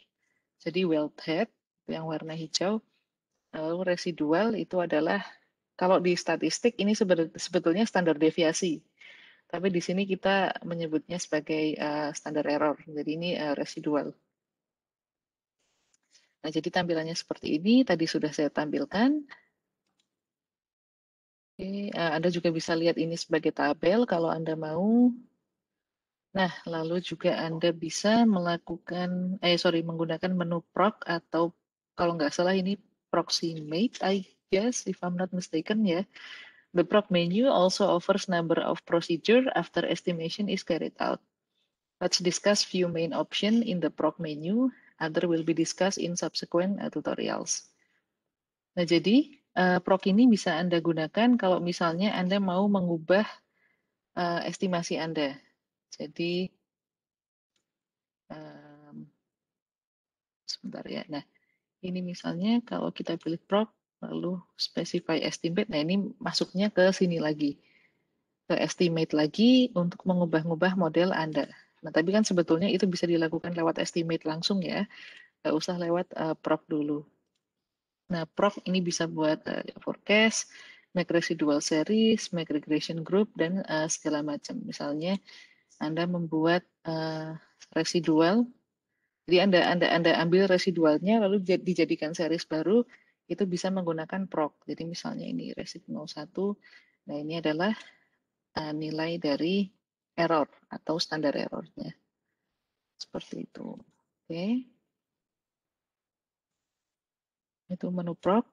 jadi weld head, yang warna hijau. Lalu residual itu adalah, kalau di statistik ini sebetulnya standar deviasi. Tapi di sini kita menyebutnya sebagai standar error. Jadi ini residual. Nah, jadi tampilannya seperti ini. Tadi sudah saya tampilkan. Oke, Anda juga bisa lihat ini sebagai tabel kalau Anda mau. Nah, lalu juga Anda bisa menggunakan menu proc atau kalau nggak salah ini proximate, I guess, if I'm not mistaken ya. The proc menu also offers number of procedure after estimation is carried out. Let's discuss few main option in the proc menu. Other will be discussed in subsequent tutorials. Nah, jadi proc ini bisa Anda gunakan kalau misalnya Anda mau mengubah estimasi Anda. Jadi sebentar ya. Nah, ini misalnya kalau kita pilih proc, lalu specify estimate, nah ini masuknya ke sini lagi, ke estimate lagi untuk mengubah-ubah model Anda. Nah, tapi kan sebetulnya itu bisa dilakukan lewat estimate langsung ya, nggak usah lewat proc dulu. Nah, proc ini bisa buat forecast, make residual series, make regression group, dan segala macam. Misalnya, Anda membuat residual. Jadi Anda ambil residualnya lalu dijadikan series baru, itu bisa menggunakan proc. Jadi misalnya ini resid 01, nah ini adalah nilai dari error atau standar errornya. Seperti itu. Oke. Itu menu proc.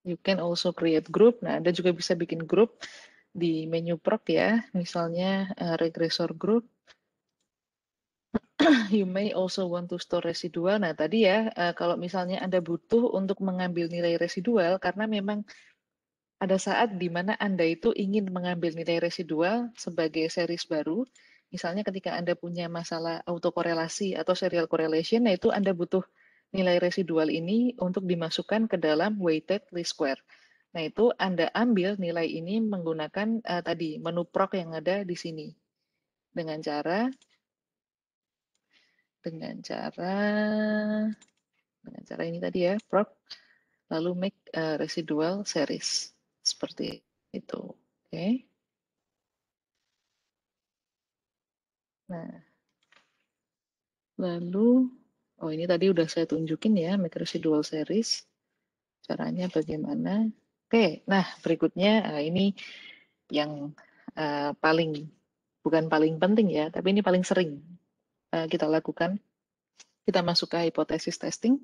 You can also create group. Nah, Anda juga bisa bikin grup di menu proc ya. Misalnya regressor group. You may also want to store residual. Nah, tadi ya, kalau misalnya Anda butuh untuk mengambil nilai residual, karena memang ada saat di mana Anda itu ingin mengambil nilai residual sebagai series baru. Misalnya ketika Anda punya masalah autokorelasi atau serial correlation, nah itu Anda butuh nilai residual ini untuk dimasukkan ke dalam weighted least square. Nah, itu Anda ambil nilai ini menggunakan tadi menu proc yang ada di sini. Dengan cara ini tadi ya, proc lalu make residual series seperti itu. Oke. Nah, lalu ini tadi udah saya tunjukin ya make residual series. Caranya bagaimana? Oke, nah berikutnya ini yang bukan paling penting ya, tapi ini paling sering kita lakukan. Kita masuk ke hipotesis testing.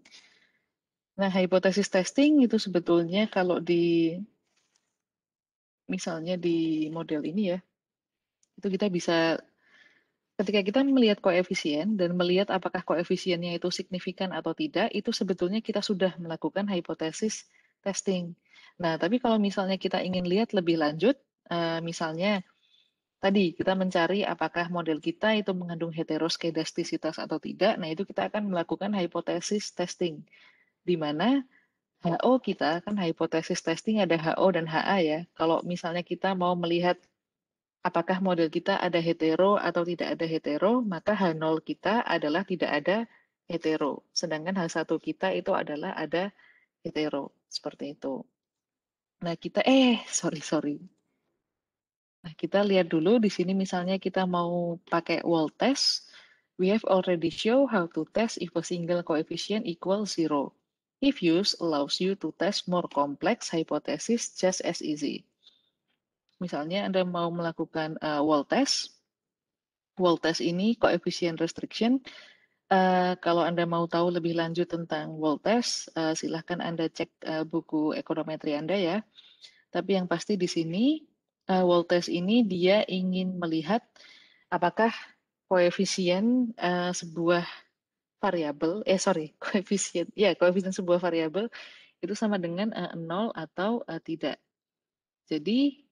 Nah, hipotesis testing itu sebetulnya kalau misalnya di model ini ya, itu kita bisa ketika kita melihat koefisien dan melihat apakah koefisiennya itu signifikan atau tidak, itu sebetulnya kita sudah melakukan hipotesis testing. Nah, tapi kalau misalnya kita ingin lihat lebih lanjut, misalnya tadi kita mencari apakah model kita itu mengandung heteroskedastisitas atau tidak, nah itu kita akan melakukan hipotesis testing, di mana HO kita kan hipotesis testing ada HO dan HA ya. Kalau misalnya kita mau melihat apakah model kita ada hetero atau tidak ada hetero, maka H0 kita adalah tidak ada hetero. Sedangkan H1 kita itu adalah ada hetero. Seperti itu. Nah, kita, sorry. Nah, kita lihat dulu di sini misalnya kita mau pakai wall test. We have already show how to test if a single coefficient equals 0. If use allows you to test more complex hypothesis just as easy. Misalnya Anda mau melakukan wall test. Wall test ini coefficient restriction. Kalau Anda mau tahu lebih lanjut tentang wall test, silahkan Anda cek buku ekonometri Anda ya. Tapi yang pasti di sini, wall test ini dia ingin melihat apakah koefisien sebuah variabel, koefisien sebuah variabel itu sama dengan 0 atau tidak. Jadi,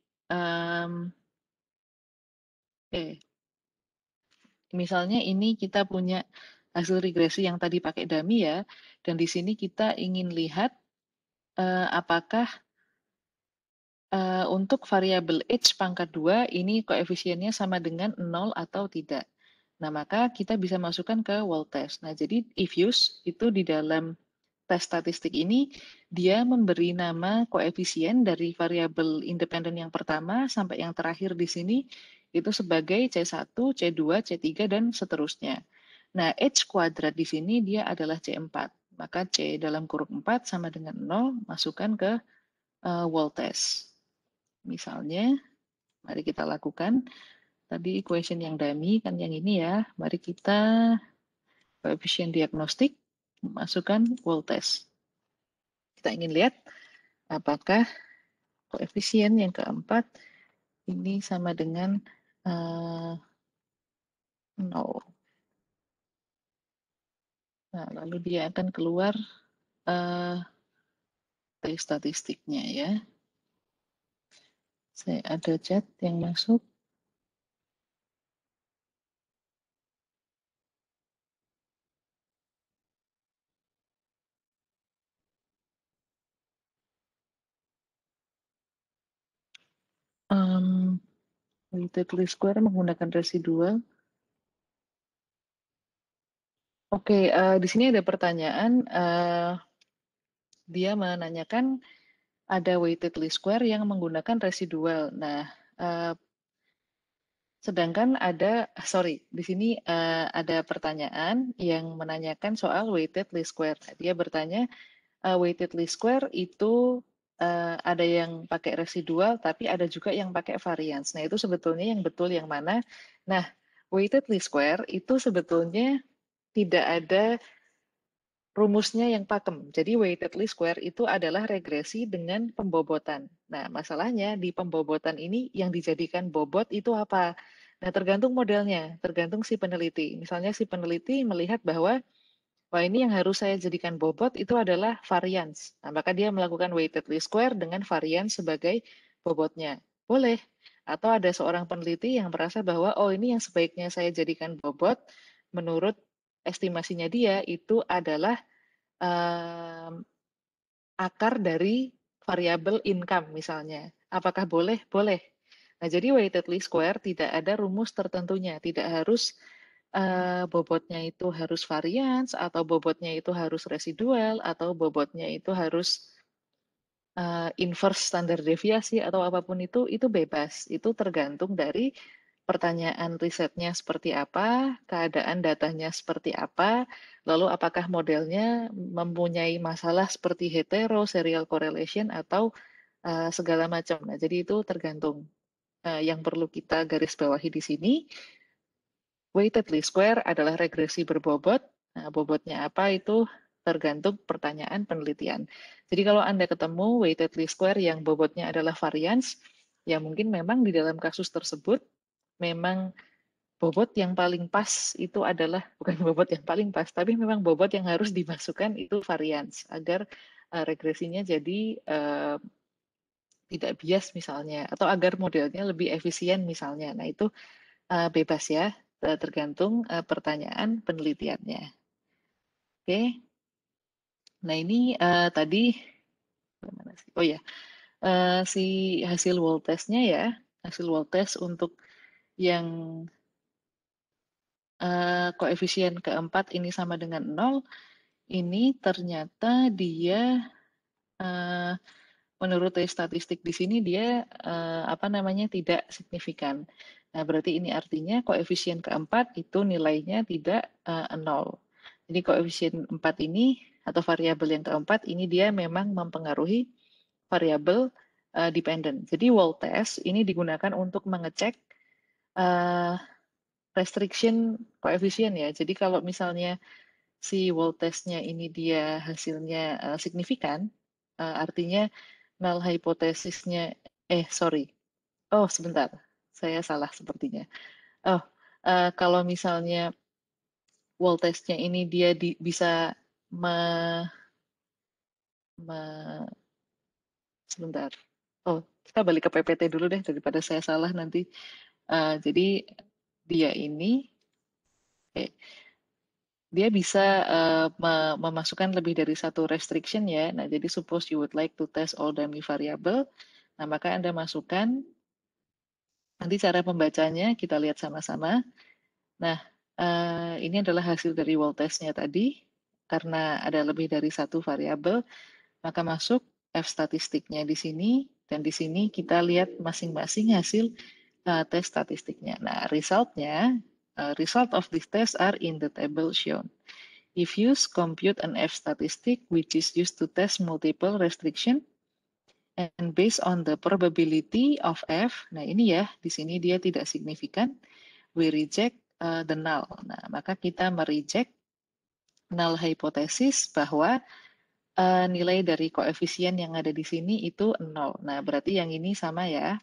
misalnya ini kita punya hasil regresi yang tadi pakai dummy ya, dan di sini kita ingin lihat apakah untuk variabel H pangkat 2 ini koefisiennya sama dengan 0 atau tidak. Nah, maka kita bisa masukkan ke wall test. Nah, jadi if use itu di dalam tes statistik ini, dia memberi nama koefisien dari variabel independen yang pertama sampai yang terakhir di sini, itu sebagai C1, C2, C3, dan seterusnya. Nah, H kuadrat di sini dia adalah C4. Maka C dalam kurung 4 sama dengan 0, masukkan ke wall test. Misalnya, mari kita lakukan. Tadi equation yang dummy kan yang ini ya. Mari kita koefisien diagnostik, masukkan wall test. Kita ingin lihat apakah koefisien yang keempat ini sama dengan 0. Nah, lalu dia akan keluar statistiknya ya. Saya ada chat yang masuk. Weighted least square menggunakan residual. Oke, di sini ada pertanyaan. Dia menanyakan ada weighted least square yang menggunakan residual. Nah, sedangkan di sini ada pertanyaan yang menanyakan soal weighted least square. Dia bertanya, weighted least square itu ada yang pakai residual, tapi ada juga yang pakai variance. Nah, itu sebetulnya yang betul yang mana? Nah, weighted least square itu sebetulnya tidak ada rumusnya yang pakem. Jadi weighted least square itu adalah regresi dengan pembobotan. Nah, masalahnya di pembobotan ini yang dijadikan bobot itu apa? Nah, tergantung modelnya, tergantung si peneliti. Misalnya si peneliti melihat bahwa wah, ini yang harus saya jadikan bobot itu adalah variance. Nah, maka dia melakukan weighted least square dengan variance sebagai bobotnya. Boleh. Atau ada seorang peneliti yang merasa bahwa, oh ini yang sebaiknya saya jadikan bobot, menurut estimasinya dia itu adalah akar dari variabel income misalnya. Apakah boleh? Boleh. Nah, jadi weighted least square tidak ada rumus tertentunya, tidak harus bobotnya itu harus variance, atau bobotnya itu harus residual, atau bobotnya itu harus inverse standar deviasi, atau apapun itu bebas. Itu tergantung dari pertanyaan risetnya seperti apa, keadaan datanya seperti apa, lalu apakah modelnya mempunyai masalah seperti hetero, serial correlation, atau segala macam. Nah, jadi itu tergantung. Yang perlu kita garis bawahi di sini, weighted least square adalah regresi berbobot. Nah, bobotnya apa itu tergantung pertanyaan penelitian. Jadi kalau Anda ketemu weighted least square yang bobotnya adalah variance, ya mungkin memang di dalam kasus tersebut memang bobot yang paling pas itu adalah, bukan bobot yang paling pas, tapi memang bobot yang harus dimasukkan itu variance, agar regresinya jadi tidak bias misalnya, atau agar modelnya lebih efisien misalnya. Nah itu bebas ya, tergantung pertanyaan penelitiannya. Oke, nah ini tadi, mana sih? Oh ya, si hasil wall testnya ya, hasil wall test untuk yang koefisien keempat ini sama dengan 0, ini ternyata dia menurut statistik di sini dia apa namanya tidak signifikan. Nah, berarti ini artinya koefisien keempat itu nilainya tidak 0. Jadi koefisien 4 ini atau variabel yang keempat ini dia memang mempengaruhi variabel dependent. Jadi wall test ini digunakan untuk mengecek uh, restriction koefisien ya. Jadi kalau misalnya si wall testnya ini dia hasilnya signifikan, artinya null hipotesisnya, sorry, oh sebentar, saya salah sepertinya. Oh, kalau misalnya wall testnya ini dia bisa sebentar. Oh, kita balik ke PPT dulu deh daripada saya salah nanti. Jadi dia ini, eh, dia bisa memasukkan lebih dari satu restriction ya. Nah, jadi suppose you would like to test all dummy variable, nah maka Anda masukkan, nanti cara pembacanya kita lihat sama-sama. Nah, ini adalah hasil dari wall testnya tadi. Karena ada lebih dari satu variabel, maka masuk F statistiknya di sini, dan di sini kita lihat masing-masing hasil tes statistiknya. Nah, result of this test are in the table shown. If use compute an F statistic which is used to test multiple restriction and based on the probability of F, nah ini ya, di sini dia tidak signifikan, we reject the null. Nah, maka kita mereject null hypothesis bahwa nilai dari koefisien yang ada di sini itu 0. Nah, berarti yang ini sama ya.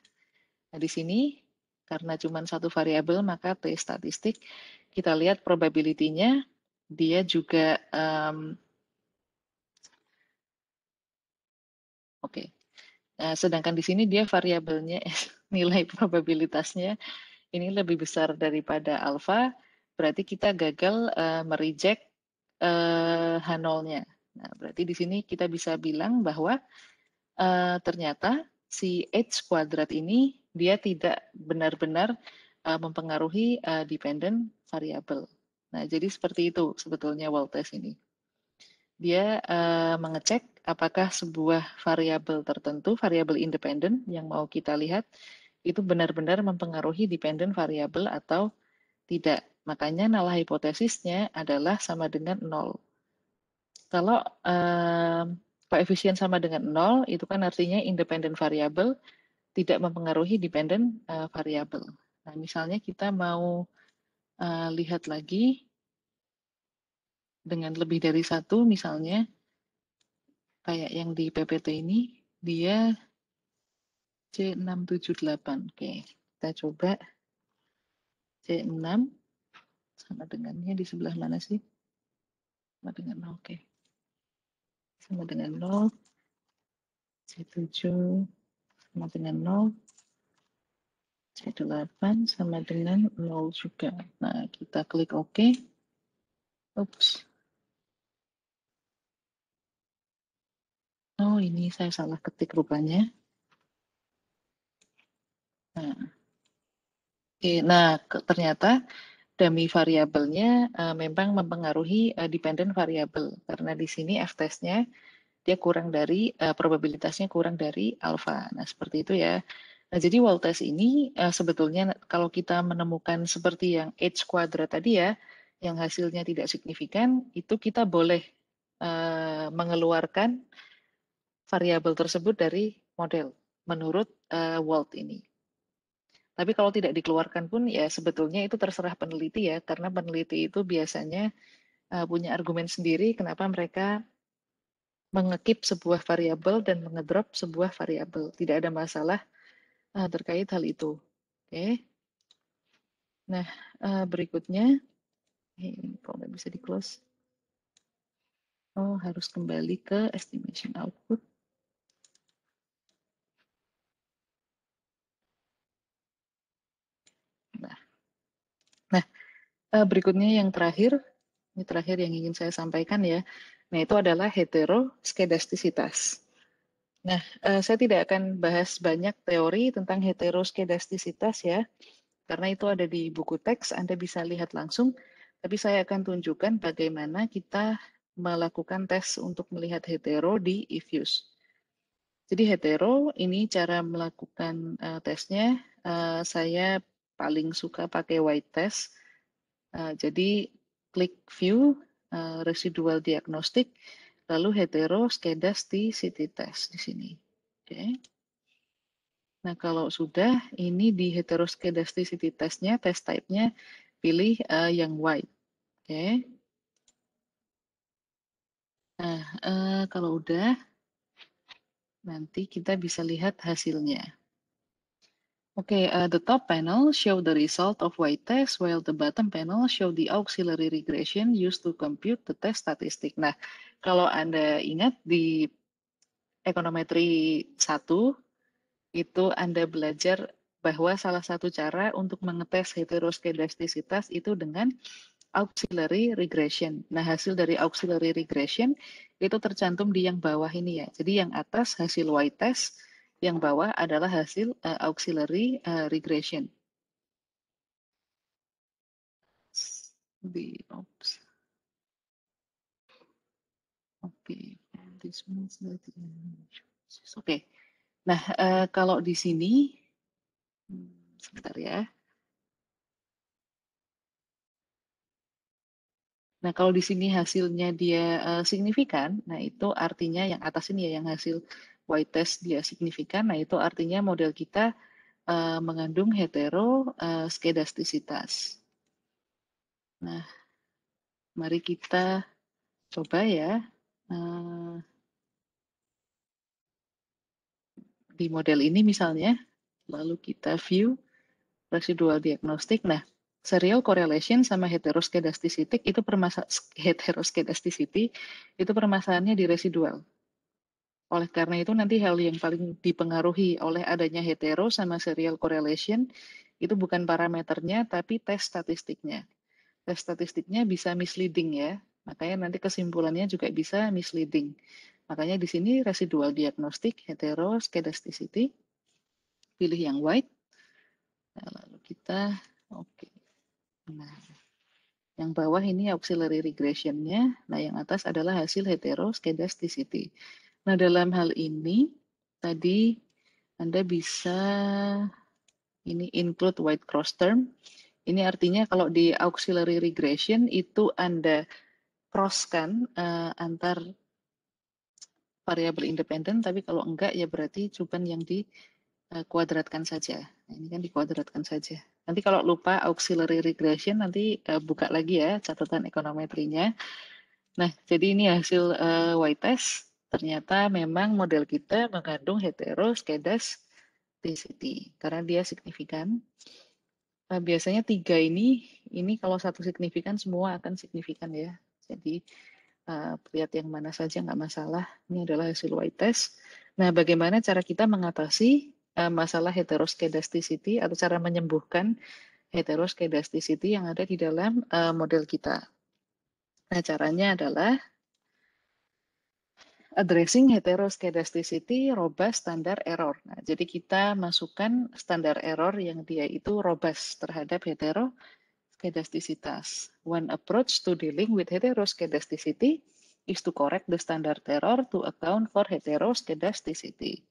Nah, di sini karena cuma satu variabel, maka T statistik, kita lihat probability-nya, dia juga, oke. Nah, sedangkan di sini dia variabelnya, nilai probabilitasnya ini lebih besar daripada alfa, berarti kita gagal mereject H0-nya. Nah, berarti di sini kita bisa bilang bahwa ternyata si H kuadrat ini dia tidak benar-benar mempengaruhi dependent variable. Nah, jadi seperti itu sebetulnya wall test ini. Dia mengecek apakah sebuah variabel tertentu, variabel independen yang mau kita lihat, itu benar-benar mempengaruhi dependent variable atau tidak. Makanya null hipotesisnya adalah sama dengan 0. Kalau koefisien sama dengan 0, itu kan artinya independent variable tidak mempengaruhi dependent variable. Nah, misalnya kita mau lihat lagi dengan lebih dari satu, misalnya kayak yang di PPT ini, dia C678. Oke, kita coba C6 sama dengannya di sebelah mana sih? Sama dengan 0, oke. Sama dengan 0, C7 sama dengan 0, C8 sama dengan 0 juga. Nah, kita klik OK. Oops. ini saya salah ketik rupanya. Nah, ternyata dummy variabelnya memang mempengaruhi dependent variable karena di sini f-testnya dia kurang dari probabilitasnya kurang dari alfa. Nah, seperti itu ya. Nah, jadi wall test ini sebetulnya kalau kita menemukan seperti yang H kuadrat tadi ya, yang hasilnya tidak signifikan, itu kita boleh mengeluarkan variabel tersebut dari model menurut Walt ini. Tapi kalau tidak dikeluarkan pun ya sebetulnya itu terserah peneliti ya, karena peneliti itu biasanya punya argumen sendiri kenapa mereka mengekip sebuah variabel dan mengedrop sebuah variabel. Tidak ada masalah terkait hal itu. Oke. Nah, berikutnya, ini kok nggak bisa di-close? Oh, harus kembali ke estimation output. Nah, berikutnya yang terakhir, ini terakhir yang ingin saya sampaikan ya. Nah, itu adalah heteroskedastisitas. Nah, saya tidak akan bahas banyak teori tentang heteroskedastisitas ya, karena itu ada di buku teks, Anda bisa lihat langsung. Tapi saya akan tunjukkan bagaimana kita melakukan tes untuk melihat hetero di Ifuse. Jadi hetero ini cara melakukan tesnya. Saya paling suka pakai white test. Jadi klik view residual diagnostic, lalu heteroskedasticity test di sini. Oke. Nah kalau sudah, ini di heteroskedasticity testnya, test type-nya pilih yang white. Oke. Nah kalau udah, nanti kita bisa lihat hasilnya. Okay, the top panel show the result of white test, while the bottom panel show the auxiliary regression used to compute the test statistic. Nah, kalau Anda ingat di ekonometri 1, itu Anda belajar bahwa salah satu cara untuk mengetes heteroskedastisitas itu dengan auxiliary regression. Nah, hasil dari auxiliary regression itu tercantum di yang bawah ini ya. Jadi yang atas hasil white test, yang bawah adalah hasil auxiliary regression. Oops. Oke, this means that oke. Nah, kalau di sini, sebentar ya. Nah, kalau di sini hasilnya dia signifikan, nah itu artinya yang atas ini ya, yang hasil white test dia signifikan, nah itu artinya model kita mengandung heteroskedastisitas. Nah, mari kita coba ya di model ini misalnya, lalu kita view residual diagnostic. Nah, serial correlation sama heteroskedasticity itu permasalahannya di residual. Oleh karena itu nanti hal yang paling dipengaruhi oleh adanya hetero sama serial correlation itu bukan parameternya tapi tes statistiknya. Tes statistiknya bisa misleading ya. Makanya nanti kesimpulannya juga bisa misleading. Makanya di sini residual diagnostic heteroskedasticity, pilih yang white. Nah, lalu kita oke. Nah, yang bawah ini auxiliary regression-nya. Nah, yang atas adalah hasil heteroskedasticity. Nah, dalam hal ini, tadi Anda bisa ini include white cross term. Ini artinya kalau di auxiliary regression itu Anda cross-kan antar variabel independen, tapi kalau enggak ya berarti cuma yang dikuadratkan saja. Nah, ini kan dikuadratkan saja. Nanti kalau lupa auxiliary regression, nanti buka lagi ya catatan ekonometrinya. Nah, jadi ini hasil white test. Ternyata memang model kita mengandung heteroskedasticity karena dia signifikan. Biasanya 3 ini kalau satu signifikan semua akan signifikan ya. Jadi lihat yang mana saja nggak masalah. Ini adalah hasil white test. Nah, bagaimana cara kita mengatasi masalah heteroskedasticity atau cara menyembuhkan heteroskedasticity yang ada di dalam model kita. Nah, caranya adalah addressing heteroskedasticity, robust, standar error. Nah, jadi kita masukkan standar error yang dia itu robust terhadap heteroskedasticitas. One approach to dealing with heteroskedasticity is to correct the standard error to account for heteroskedasticity.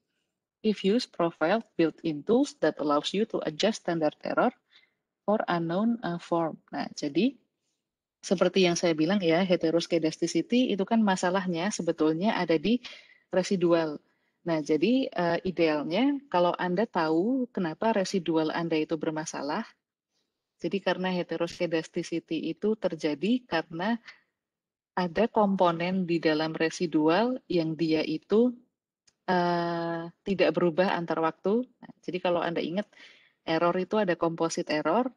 If use profile built-in tools that allows you to adjust standard error for unknown form. Nah, jadi seperti yang saya bilang ya, heteroskedasticity itu kan masalahnya sebetulnya ada di residual. Nah, jadi idealnya kalau Anda tahu kenapa residual Anda itu bermasalah, jadi karena heteroskedasticity itu terjadi karena ada komponen di dalam residual yang dia itu tidak berubah antar waktu. Nah, jadi kalau Anda ingat, error itu ada composite error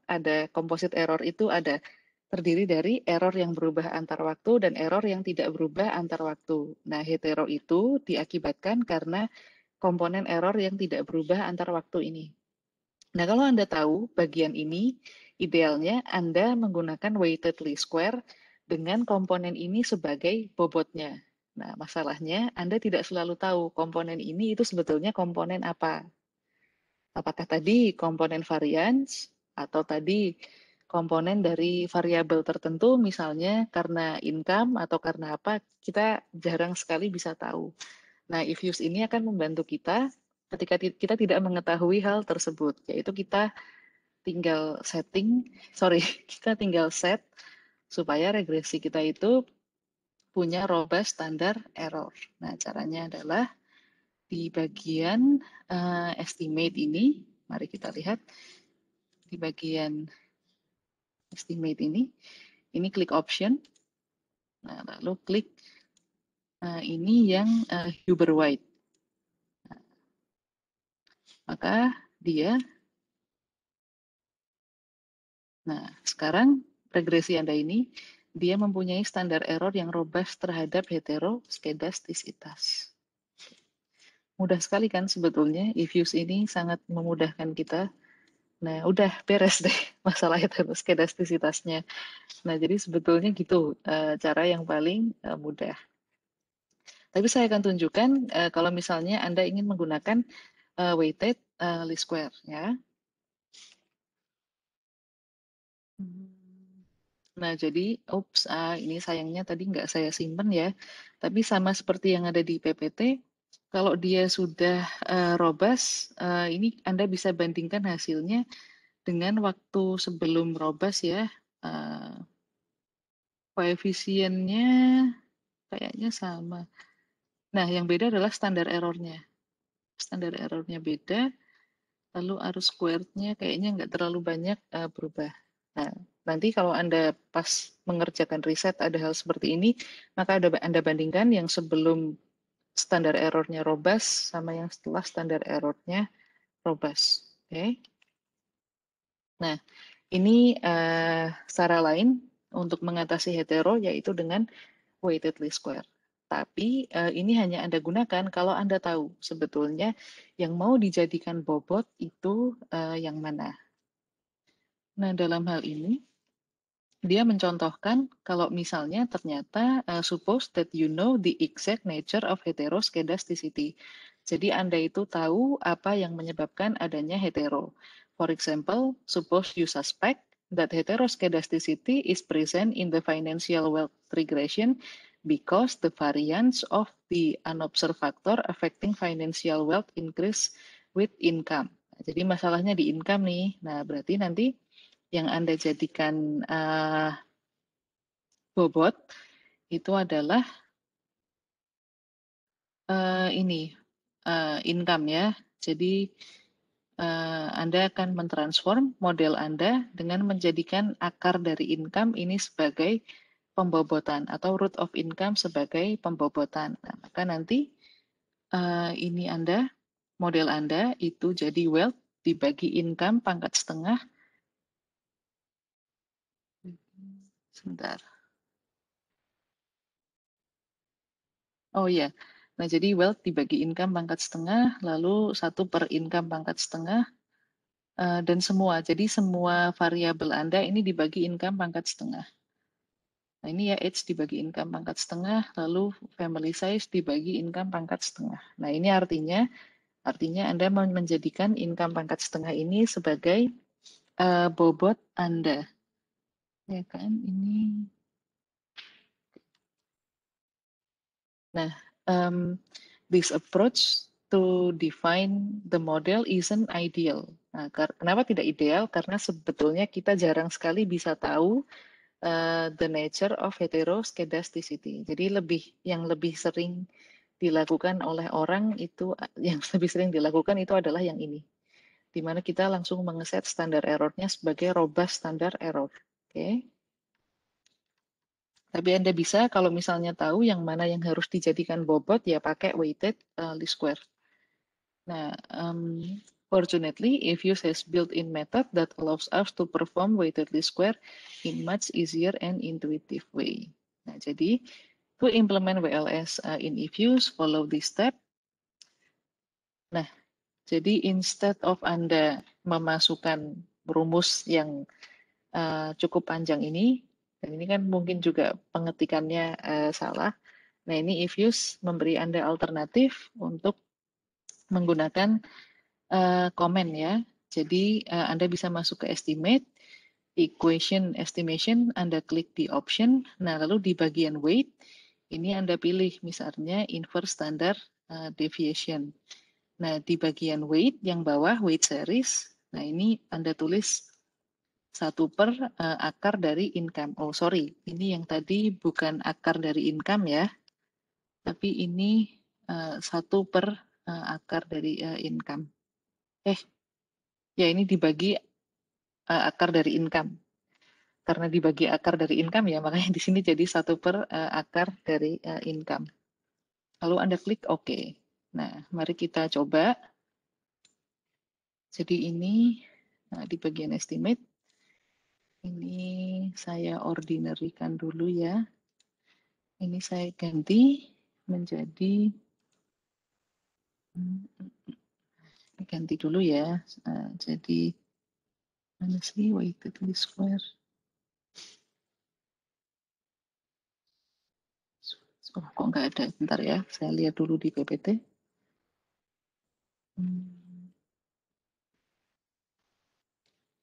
itu ada terdiri dari error yang berubah antar waktu dan error yang tidak berubah antar waktu. Nah, hetero itu diakibatkan karena komponen error yang tidak berubah antar waktu ini. Nah, kalau Anda tahu bagian ini, idealnya Anda menggunakan weighted least square dengan komponen ini sebagai bobotnya. Nah, masalahnya Anda tidak selalu tahu komponen ini itu sebetulnya komponen apa. Apakah tadi komponen variance atau tadi komponen dari variabel tertentu, misalnya karena income atau karena apa, kita jarang sekali bisa tahu. Nah, if use ini akan membantu kita ketika kita tidak mengetahui hal tersebut, yaitu kita tinggal kita tinggal set supaya regresi kita itu punya robust standar error. Nah, caranya adalah di bagian estimate ini, mari kita lihat di bagian estimate ini klik option, nah, lalu klik ini yang Huber White. Nah, maka dia, nah sekarang regresi Anda ini, dia mempunyai standar error yang robust terhadap heteroskedasticitas. Mudah sekali kan sebetulnya, if use ini sangat memudahkan kita. Nah, udah beres deh masalah heteroskedasticitasnya. Nah, jadi sebetulnya gitu cara yang paling mudah. Tapi saya akan tunjukkan kalau misalnya Anda ingin menggunakan weighted least square ya. Nah, jadi ini sayangnya tadi nggak saya simpen ya. Tapi sama seperti yang ada di PPT, kalau dia sudah robust, ini Anda bisa bandingkan hasilnya dengan waktu sebelum robust ya. Koefisiennya kayaknya sama. Nah, yang beda adalah standar errornya. Standar errornya beda, lalu arus squared-nya kayaknya nggak terlalu banyak berubah. Nah, nanti kalau Anda pas mengerjakan riset ada hal seperti ini, maka Anda bandingkan yang sebelum standar errornya robust sama yang setelah standar errornya robust. Oke. Nah, ini cara lain untuk mengatasi hetero yaitu dengan weighted least square. Tapi ini hanya Anda gunakan kalau Anda tahu sebetulnya yang mau dijadikan bobot itu yang mana. Nah, dalam hal ini, dia mencontohkan kalau misalnya ternyata suppose that you know the exact nature of heteroskedasticity. Jadi Anda itu tahu apa yang menyebabkan adanya hetero. For example, suppose you suspect that heteroskedasticity is present in the financial wealth regression because the variance of the unobserved factor affecting financial wealth increase with income. Jadi masalahnya di income nih. Nah, berarti nanti yang Anda jadikan bobot itu adalah income ya. Jadi Anda akan mentransform model Anda dengan menjadikan akar dari income ini sebagai pembobotan atau root of income sebagai pembobotan. Nah, maka nanti ini model Anda itu jadi wealth dibagi income pangkat setengah. Sebentar. Oh iya, nah jadi wealth dibagi income pangkat setengah, lalu 1 per income pangkat setengah, dan semua. Jadi semua variabel Anda ini dibagi income pangkat setengah. Nah, ini ya age dibagi income pangkat setengah, lalu family size dibagi income pangkat setengah. Nah, ini artinya Anda menjadikan income pangkat setengah ini sebagai bobot Anda. Ya kan, ini. Nah, this approach to define the model isn't ideal. Nah, kenapa tidak ideal? Karena sebetulnya kita jarang sekali bisa tahu the nature of heteroskedasticity. Jadi yang lebih sering dilakukan oleh orang itu, yang lebih sering dilakukan itu adalah yang ini, di mana kita langsung mengeset standar errornya sebagai robust standar error. Oke. Tapi Anda bisa kalau misalnya tahu yang mana yang harus dijadikan bobot, ya pakai weighted least square. Nah, fortunately, Ifuse has built-in method that allows us to perform weighted least square in much easier and intuitive way. Nah, jadi to implement WLS in Ifuse, follow this step. Nah, jadi instead of Anda memasukkan rumus yang cukup panjang ini, dan ini kan mungkin juga pengetikannya salah. Nah, ini Ifuse memberi Anda alternatif untuk menggunakan komen ya. Jadi Anda bisa masuk ke estimate, equation estimation, Anda klik di option, nah lalu di bagian weight, ini Anda pilih misalnya inverse standard deviation. Nah di bagian weight yang bawah, weight series, nah ini Anda tulis 1/, akar dari income. Oh sorry, ini yang tadi bukan akar dari income ya, tapi ini 1/, akar dari income. Ya ini dibagi akar dari income. Karena dibagi akar dari income ya, makanya di sini jadi 1/, akar dari income. Lalu Anda klik OK. Nah, mari kita coba. Jadi ini di bagian estimate, ini saya ordinary-kan dulu ya. Ini saya ganti menjadi, ganti dulu ya. Jadi, mana sih weighted least square? Oh, kok nggak ada? Bentar ya, saya lihat dulu di PPT.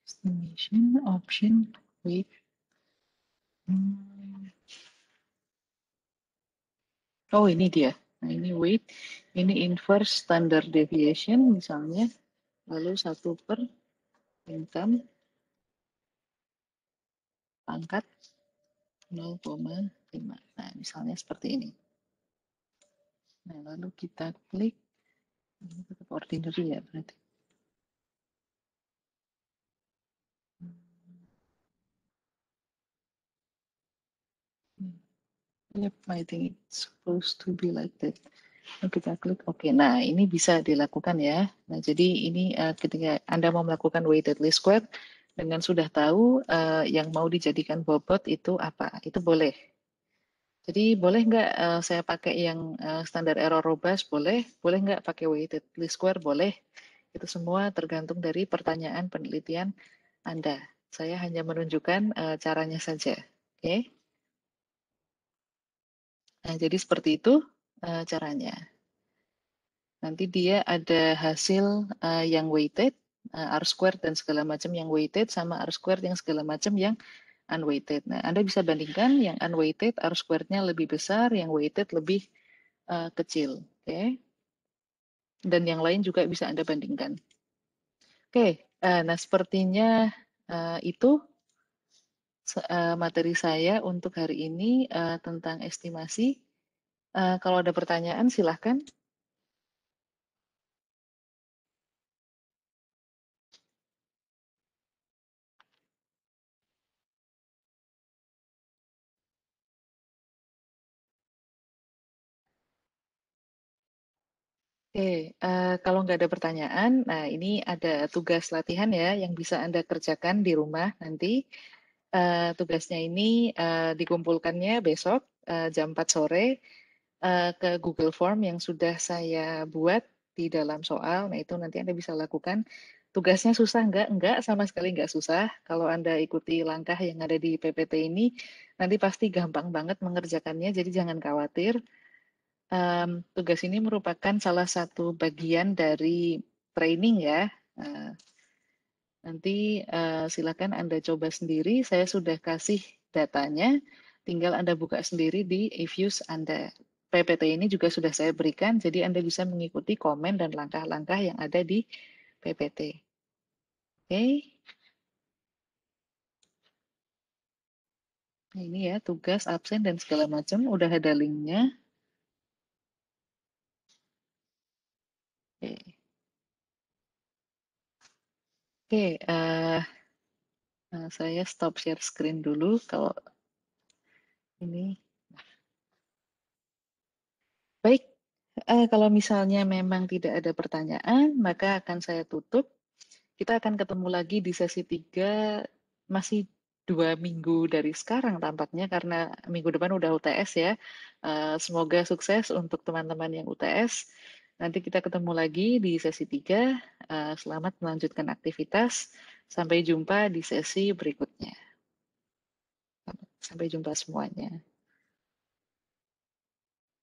Estimation, option, weight. Oh, ini dia. Nah, ini weight. Ini inverse standard deviation misalnya. Lalu 1/, income pangkat 0,5. Nah, misalnya seperti ini. Nah, lalu kita klik. Ini tetap ordinary ya berarti. Yep, I think it's supposed to be like that. Nah, kita klik OK. Nah, ini bisa dilakukan ya. Nah, jadi ini ketika Anda mau melakukan weighted least square dengan sudah tahu yang mau dijadikan bobot itu apa, itu boleh. Jadi boleh nggak saya pakai yang standar error robust? Boleh. Boleh nggak pakai weighted least square? Boleh. Itu semua tergantung dari pertanyaan penelitian Anda. Saya hanya menunjukkan caranya saja. Oke. Nah, jadi seperti itu caranya. Nanti dia ada hasil yang weighted, R-squared dan segala macam yang weighted, sama R-squared yang segala macam yang unweighted. Nah, Anda bisa bandingkan yang unweighted, R-squared-nya lebih besar, yang weighted lebih kecil. Oke. Dan yang lain juga bisa Anda bandingkan. Oke, nah sepertinya itu materi saya untuk hari ini tentang estimasi. Kalau ada pertanyaan, silahkan. Oke, kalau nggak ada pertanyaan, nah ini ada tugas latihan ya yang bisa Anda kerjakan di rumah nanti. Tugasnya ini dikumpulkannya besok jam 4 sore ke Google Form yang sudah saya buat di dalam soal. Nah itu nanti Anda bisa lakukan tugasnya susah nggak? Enggak, sama sekali nggak susah. Kalau Anda ikuti langkah yang ada di PPT ini, nanti pasti gampang banget mengerjakannya, jadi jangan khawatir. Tugas ini merupakan salah satu bagian dari training ya. Uh, Nanti silakan Anda coba sendiri. Saya sudah kasih datanya. Tinggal Anda buka sendiri di eViews Anda. PPT ini juga sudah saya berikan, jadi Anda bisa mengikuti komen dan langkah-langkah yang ada di PPT. Oke. Nah, ini ya, tugas, absen, dan segala macam. Udah ada linknya. Oke, Oke, saya stop share screen dulu. Kalau ini, baik. Kalau misalnya memang tidak ada pertanyaan, maka akan saya tutup. Kita akan ketemu lagi di sesi 3, masih 2 minggu dari sekarang tampaknya, karena minggu depan udah UTS ya. Semoga sukses untuk teman-teman yang UTS. Nanti kita ketemu lagi di sesi 3. Selamat melanjutkan aktivitas. Sampai jumpa di sesi berikutnya. Sampai jumpa semuanya.